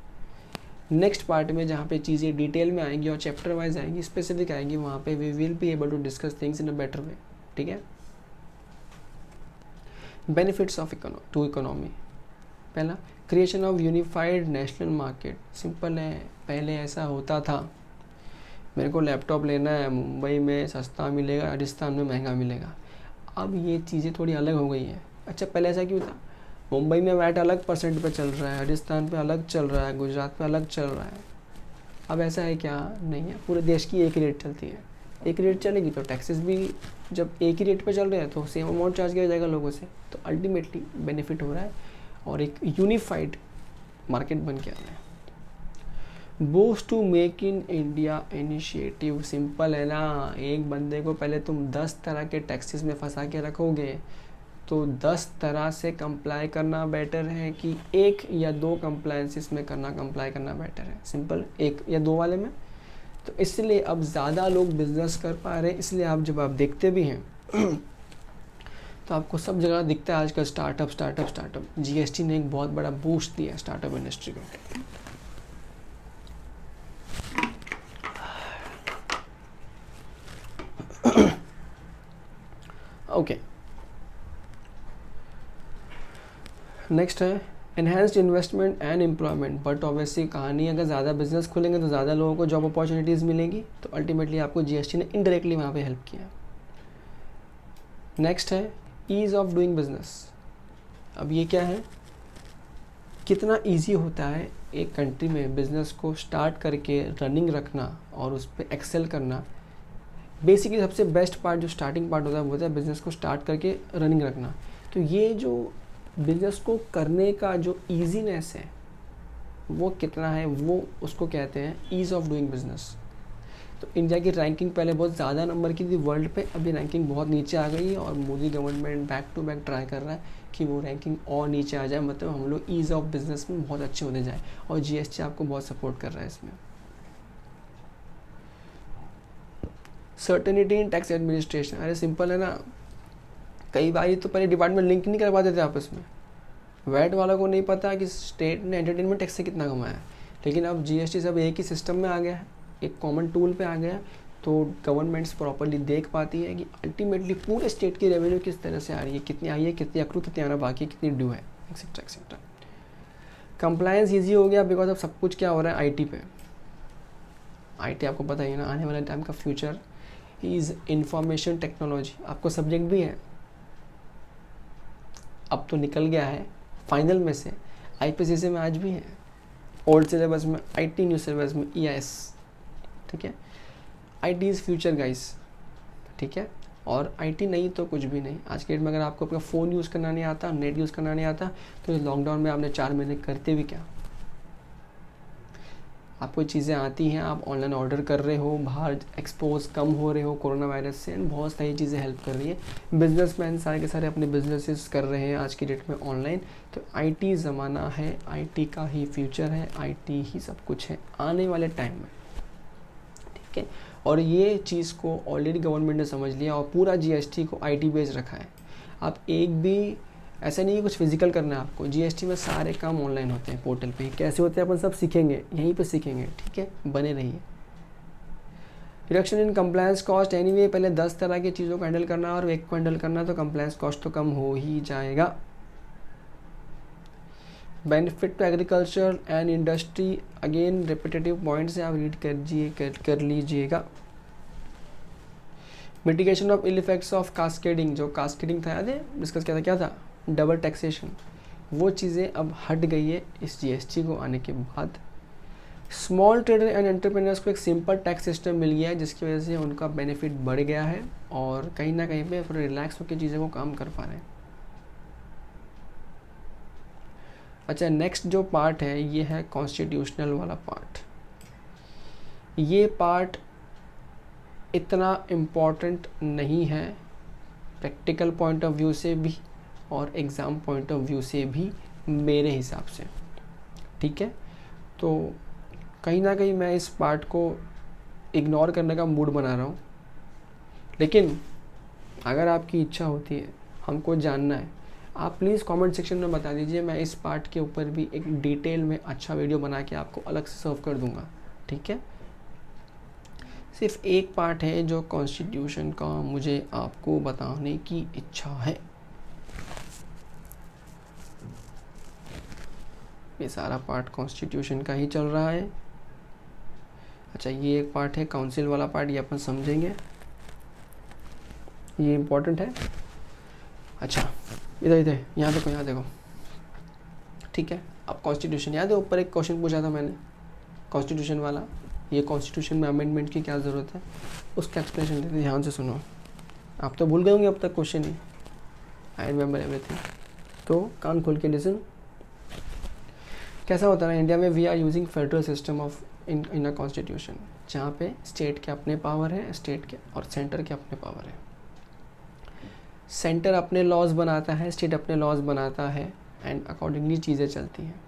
नेक्स्ट पार्ट में जहाँ पे चीज़ें डिटेल में आएंगी और चैप्टर वाइज आएंगी, स्पेसिफिक आएंगी, वहाँ पे we will be able to discuss things in a better way. ठीक है। बेनिफिट्स ऑफ टू इकोनॉमी, पहला creation of unified national market. Simple है, पहले ऐसा होता था, मेरे को लैपटॉप लेना है, मुंबई में सस्ता मिलेगा, राजस्थान में महंगा मिलेगा। अब ये चीज़ें थोड़ी अलग हो गई हैं। अच्छा पहले ऐसा क्यों था, मुंबई में वैट अलग परसेंट पे चल रहा है, राजस्थान पे अलग चल रहा है, गुजरात पे अलग चल रहा है। अब ऐसा है क्या, नहीं है, पूरे देश की एक ही रेट चलती है। एक रेट चलेगी तो टैक्सेस भी जब एक ही रेट पे चल रहे हैं तो सेम अमाउंट चार्ज किया जाएगा लोगों से, तो अल्टीमेटली बेनिफिट हो रहा है और एक यूनिफाइड मार्केट बन के आ रहा है। Boost to make in India initiative, simple है ना, एक बंदे को पहले तुम 10 तरह के टैक्सेस में फंसा के रखोगे तो 10 तरह से कंप्लाई करना बेटर है कि एक या दो कंप्लायंसेस में कंप्लाई करना बेटर है। सिंपल, एक या दो वाले में। तो इसलिए अब ज़्यादा लोग बिजनेस कर पा रहे हैं, इसलिए आप जब आप देखते भी हैं तो आपको सब जगह दिखता है आजकल स्टार्टअप। जीएसटी ने एक बहुत बड़ा बूस्ट दिया स्टार्टअप इंडस्ट्री को। ओके, नेक्स्ट है enhanced investment and employment. But obviously कहानी, अगर ज़्यादा बिजनेस खुलेंगे तो ज़्यादा लोगों को जॉब अपॉर्चुनिटीज़ मिलेंगी, तो अल्टीमेटली आपको जीएसटी ने इनडायरेक्टली वहाँ पे हेल्प किया। नेक्स्ट है ईज़ ऑफ डूइंग बिजनेस। अब ये क्या है, कितना इजी होता है एक कंट्री में बिजनेस को स्टार्ट करके रनिंग रखना और उस पर एक्सेल करना। बेसिकली सबसे बेस्ट पार्ट जो स्टार्टिंग पार्ट होता है वो होता है बिज़नेस को स्टार्ट करके रनिंग रखना। तो ये जो बिज़नेस को करने का जो ईजीनेस है वो कितना है, वो उसको कहते हैं ईज़ ऑफ डूइंग बिजनेस। तो इंडिया की रैंकिंग पहले बहुत ज़्यादा नंबर की थी वर्ल्ड पे, अभी रैंकिंग बहुत नीचे आ गई है और Modi government back to back try कर रहा है कि वो रैंकिंग और नीचे आ जाए, मतलब हम लोग ईज़ ऑफ बिजनेस में बहुत अच्छे होने जाए, और जीएसटी आपको बहुत सपोर्ट कर रहा है इसमें। सर्टेनिटी इन टैक्स एडमिनिस्ट्रेशन, अरे सिंपल है ना, कई बार तो पहले डिपार्टमेंट लिंक नहीं कर पाते थे आपस में। वैट वालों को नहीं पता कि स्टेट ने एंटरटेनमेंट टैक्स से कितना कमाया है, लेकिन अब जीएसटी सब एक ही सिस्टम में आ गया है, एक कॉमन टूल पे आ गया है, तो गवर्नमेंट्स प्रॉपर्ली देख पाती है कि अल्टीमेटली पूरे स्टेट की रेवेन्यू किस तरह से आ रही है, कितनी आई है, कितनी अक्रू, कितनी आना बाकी, कितनी ड्यू है, एक्सेट्रा एक्सेट्रा। कंप्लायंस ईजी हो गया बिकॉज अब सब कुछ क्या हो रहा है आईटी पे। आईटी आपको पता ही है ना, आने वाले टाइम का फ्यूचर इज़ इंफॉर्मेशन टेक्नोलॉजी। आपको सब्जेक्ट भी है, अब तो निकल गया है फाइनल में से, आईपीसीसी में आज भी है, ओल्ड सिलेबस में, आईटी न्यू सिलेबस में ईआईएस। ठीक है, आईटी इज़ फ्यूचर गाइस। ठीक है, और आईटी नहीं तो कुछ भी नहीं। आज के डेट में अगर आपको अपना फ़ोन यूज़ करना नहीं आता, नेट यूज़ करना नहीं आता, तो लॉकडाउन में आपने 4 महीने करते भी क्या। आपको चीज़ें आती हैं, आप ऑनलाइन ऑर्डर कर रहे हो, बाहर एक्सपोज कम हो रहे हो कोरोना वायरस से, एंड बहुत सारी चीज़ें हेल्प कर रही है। बिजनेसमैन सारे के सारे अपने बिजनेसेस कर रहे हैं आज की डेट में ऑनलाइन। तो आईटी ज़माना है, आईटी का ही फ्यूचर है, आईटी ही सब कुछ है आने वाले टाइम में। ठीक है, और ये चीज़ को ऑलरेडी गवर्नमेंट ने समझ लिया और पूरा जीएसटी को आईटी बेस्ड रखा है। आप एक भी ऐसा नहीं है कुछ फिजिकल करना है आपको, जीएसटी में सारे काम ऑनलाइन होते हैं पोर्टल पे। कैसे होते हैं अपन सब सीखेंगे, यहीं पे सीखेंगे। ठीक है, बने रहिए। Reduction in compliance cost, anyway पहले 10 तरह की चीज़ों को हैंडल करना और एक को हैंडल करना, तो कंप्लायंस कॉस्ट तो कम हो ही जाएगा। Benefit to agriculture and industry, again repetitive points हैं, आप रीड कर लीजिएगा। Mitigation of ill effects of cascading, जो कास्केडिंग था याद है डिस्कस किया था, क्या था, डबल टैक्सेशन, वो चीज़ें अब हट गई है इस जीएसटी को आने के बाद। स्मॉल ट्रेडर एंड एंटरप्रेन्योर्स को एक सिंपल टैक्स सिस्टम मिल गया है, जिसकी वजह से उनका बेनिफिट बढ़ गया है और कहीं ना कहीं पे रिलैक्स होकर चीज़ों को काम कर पा रहे हैं। अच्छा, नेक्स्ट जो पार्ट है ये है कॉन्स्टिट्यूशनल वाला पार्ट। ये पार्ट इतना इम्पॉर्टेंट नहीं है प्रैक्टिकल पॉइंट ऑफ व्यू से भी और एग्ज़ाम पॉइंट ऑफ व्यू से भी मेरे हिसाब से, ठीक है। तो कहीं ना कहीं मैं इस पार्ट को इग्नोर करने का मूड बना रहा हूँ, लेकिन अगर आपकी इच्छा होती है, हमको जानना है, आप प्लीज़ कमेंट सेक्शन में बता दीजिए, मैं इस पार्ट के ऊपर भी एक डिटेल में अच्छा वीडियो बना के आपको अलग से सर्व कर दूंगा, ठीक है। सिर्फ एक पार्ट है जो कॉन्स्टिट्यूशन का मुझे आपको बताने की इच्छा है। ये सारा पार्ट कॉन्स्टिट्यूशन का ही चल रहा है। अच्छा, ये एक पार्ट है काउंसिल वाला पार्ट, ये अपन समझेंगे, ये इम्पोर्टेंट है। अच्छा, इधर यहाँ देखो, ठीक है। अब कॉन्स्टिट्यूशन याद है, ऊपर एक क्वेश्चन पूछा था मैंने कॉन्स्टिट्यूशन वाला, ये कॉन्स्टिट्यूशन में अमेंडमेंट की क्या ज़रूरत है, उसका एक्सप्लेनेशन देते, ध्यान से सुनो। आप तो भूल गए होंगे अब तक question he, I remember everything. तो कान खोल के लिसन। कैसा होता है इंडिया में, we are using federal system of in a constitution, जहाँ पे स्टेट के अपने पावर है, स्टेट के और सेंटर के अपने पावर है। सेंटर अपने लॉज बनाता है, स्टेट अपने लॉज बनाता है, एंड अकॉर्डिंगली चीज़ें चलती हैं।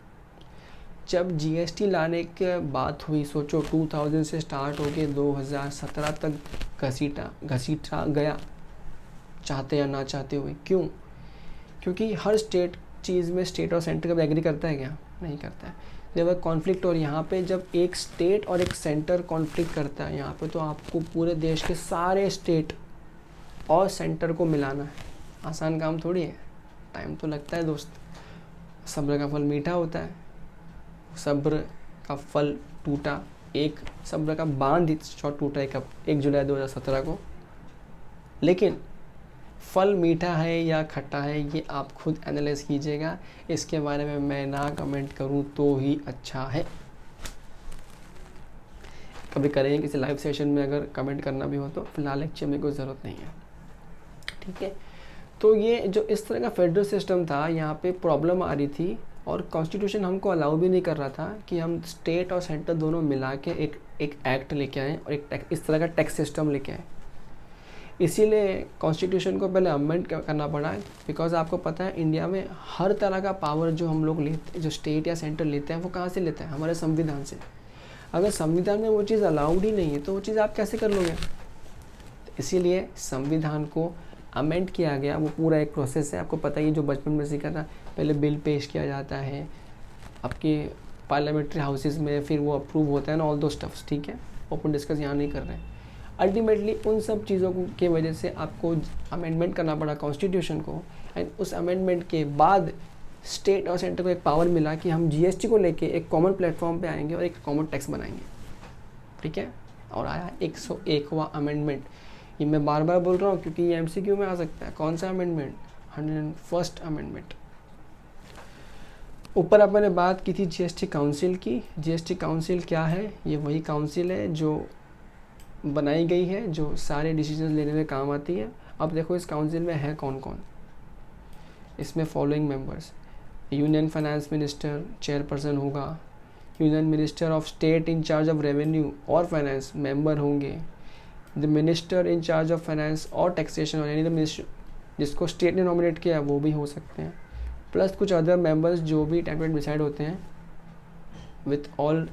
जब जीएसटी लाने की बात हुई, सोचो 2000 से स्टार्ट होके 2017 तक घसीटा गया, चाहते या ना चाहते हुए। क्यों? क्योंकि हर स्टेट चीज़ में स्टेट और सेंटर कभी एग्री करता है क्या? नहीं करता है। जब कॉन्फ्लिक्ट, और यहाँ पे जब एक स्टेट और एक सेंटर कॉन्फ्लिक्ट करता है यहाँ पे, तो आपको पूरे देश के सारे स्टेट और सेंटर को मिलाना है। आसान काम थोड़ी है, टाइम तो लगता है दोस्त। सब्र का फल मीठा होता है, सब्र का फल टूटा, एक सब्र का बांध टूटा 1 जुलाई 2017 को, लेकिन फल मीठा है या खट्टा है ये आप खुद एनालाइज कीजिएगा। इसके बारे में मैं ना कमेंट करूं तो ही अच्छा है। कभी करेंगे किसी लाइव सेशन में, अगर कमेंट करना भी हो तो, फिलहाल लेक्चर में कोई ज़रूरत नहीं है, ठीक है। तो ये जो इस तरह का फेडरल सिस्टम था, यहाँ पे प्रॉब्लम आ रही थी, और कॉन्स्टिट्यूशन हमको अलाउ भी नहीं कर रहा था कि हम स्टेट और सेंटर दोनों मिला के एक एक्ट लेके आएँ और एक इस तरह का टैक्स सिस्टम लेके आएँ। इसीलिए कॉन्स्टिट्यूशन को पहले अमेंड करना पड़ा, बिकॉज आपको पता है इंडिया में हर तरह का पावर जो हम लोग लेते, जो स्टेट या सेंटर लेते हैं, वो कहाँ से लेते हैं? हमारे संविधान से। अगर संविधान में वो चीज़ अलाउड ही नहीं है तो वो चीज़ आप कैसे कर लोगे? तो इसीलिए संविधान को अमेंड किया गया। वो पूरा एक प्रोसेस है, आपको पता ही, जो बचपन में सीखा था। पहले बिल पेश किया जाता है आपके पार्लियामेंट्री हाउसेस में, फिर वो अप्रूव होता है ना, ऑल दो स्टफ्स, ठीक है। ओपन डिस्कस यहाँ नहीं कर रहे हैं। अल्टीमेटली उन सब चीज़ों की वजह से आपको अमेंडमेंट करना पड़ा कॉन्स्टिट्यूशन को, एंड उस अमेंडमेंट के बाद स्टेट और सेंटर को एक पावर मिला कि हम जीएसटी को लेके एक कॉमन प्लेटफॉर्म पे आएंगे और एक कॉमन टैक्स बनाएंगे, ठीक है। और आया 101वां अमेंडमेंट। ये मैं बार बार बोल रहा हूँ क्योंकि ये एमसीक्यू में आ सकता है। कौन सा अमेंडमेंट? 101st amendment. ऊपर अपन ने बात की थी जीएसटी काउंसिल की। जीएसटी काउंसिल क्या है? ये वही काउंसिल है जो बनाई गई है, जो सारे डिसीजन लेने में काम आती है। अब देखो इस काउंसिल में है कौन कौन। इसमें following members: union finance minister chairperson होगा, union minister of state in charge of revenue और फाइनेंस मेंबर होंगे, the minister in charge of finance और टैक्सेशन, और यानी द मिनिस्टर जिसको स्टेट ने नॉमिनेट किया वो भी हो सकते हैं, प्लस कुछ अदर मेंबर्स जो भी टेम्परेट डिसाइड होते हैं विथ ऑल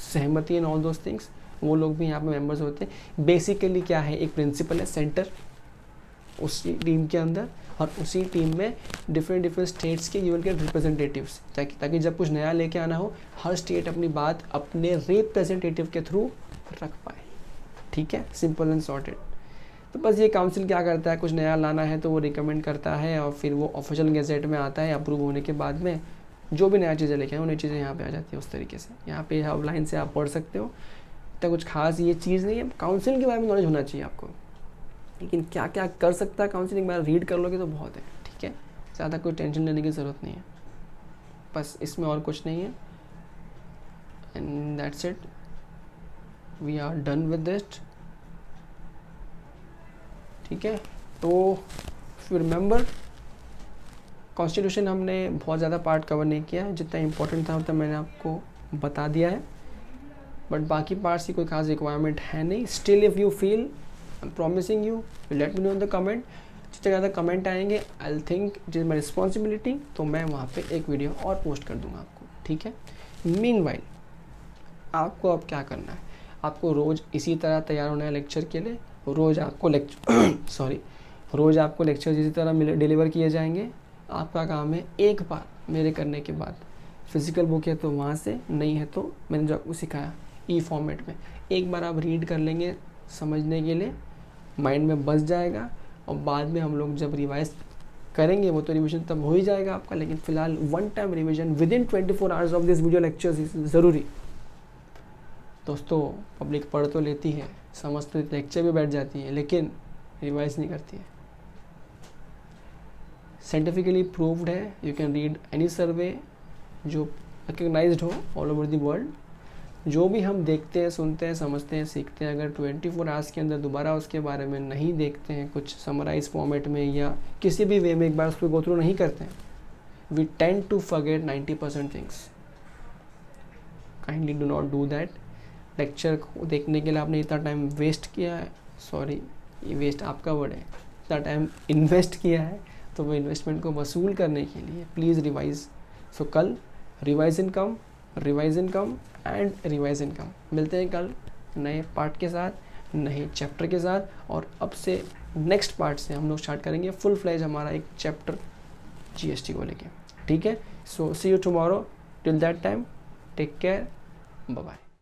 सहमति एंड ऑल दोज थिंग्स, वो लोग भी यहाँ पे मेंबर्स होते हैं। बेसिकली क्या है, एक प्रिंसिपल है सेंटर उसी टीम के अंदर, और उसी टीम में डिफरेंट स्टेट्स के यू विल गेट रिप्रेजेंटेटिव्स, ताकि जब कुछ नया लेके आना हो, हर स्टेट अपनी बात अपने रिप्रेजेंटेटिव के थ्रू रख पाए, ठीक है। Simple and sorted. तो बस ये काउंसिल क्या करता है, कुछ नया लाना है तो वो रिकमेंड करता है, और फिर वो ऑफिशियल गैजेट में आता है। अप्रूव होने के बाद में जो भी नया चीज़ें लेके आए, वो नई चीज़ें यहाँ पे आ जाती है उस तरीके से। यहाँ पे आउटलाइन से आप पढ़ सकते हो, तो कुछ खास ये चीज़ नहीं है। काउंसिल के बारे में नॉलेज होना चाहिए आपको, लेकिन क्या क्या कर सकता है काउंसिल, एक बार रीड कर लोगे तो बहुत है, ठीक है। ज़्यादा कोई टेंशन लेने की ज़रूरत नहीं है, बस इसमें और कुछ नहीं है। And that's it, we are done with this, ठीक है। तो यू रिमेंबर, कॉन्स्टिट्यूशन हमने बहुत ज़्यादा पार्ट कवर नहीं किया है, जितना इम्पोर्टेंट था उतना मैंने आपको बता दिया है। बट बाकी पार्ट्स की कोई खास रिक्वायरमेंट है नहीं. Still if you feel, I am promising you, let me know in the comment. जितने ज़्यादा कमेंट आएंगे I think it is my responsibility, तो मैं वहाँ पे एक वीडियो और पोस्ट कर दूँगा आपको. ठीक है. मीनवाइल आपको अब क्या करना है, आपको रोज़ इसी तरह तैयार होना है लेक्चर के लिए. रोज़ आपको रोज़ आपको लेक्चर इसी तरह डिलीवर किए जाएंगे. आपका काम है एक बार मेरे करने के बाद, फिज़िकल बुक है तो वहाँ से, नहीं है तो मैंने जो आपको सिखाया ई फॉर्मेट में, एक बार आप रीड कर लेंगे समझने के लिए, माइंड में बस जाएगा. और बाद में हम लोग जब रिवाइज करेंगे वो तो रिवीजन तब हो ही जाएगा आपका, लेकिन फ़िलहाल one time revision with in 24 hours of this video lectures is ज़रूरी. दोस्तों पब्लिक पढ़ तो लेती है, समझ तो लेक्चर भी बैठ जाती है, लेकिन रिवाइज नहीं करती है. साइंटिफिकली प्रूव्ड है, यू कैन रीड एनी सर्वे जो रिकग्नाइज्ड हो ऑल ओवर द वर्ल्ड. जो भी हम देखते हैं, सुनते हैं, समझते हैं, सीखते हैं, अगर 24 आवर्स के अंदर दोबारा उसके बारे में नहीं देखते हैं कुछ समराइज फॉर्मेट में या किसी भी वे में एक बार उस पर गो थ्रू नहीं करते हैं, we tend to forget 90% things. Kindly do not do that. Lecture को देखने के लिए आपने इतना टाइम वेस्ट किया है, सॉरी ये वेस्ट आपका वर्ड है, इतना टाइम इन्वेस्ट किया है, तो वो इन्वेस्टमेंट को वसूल करने के लिए प्लीज़ रिवाइज. सो कल revise income and revise income. मिलते हैं कल नए पार्ट के साथ, नए चैप्टर के साथ. और अब से नेक्स्ट पार्ट से हम लोग स्टार्ट करेंगे फुल फ्लेज हमारा एक चैप्टर जीएसटी को लेके. ठीक है. So see you tomorrow. Till that time take care. Bye bye.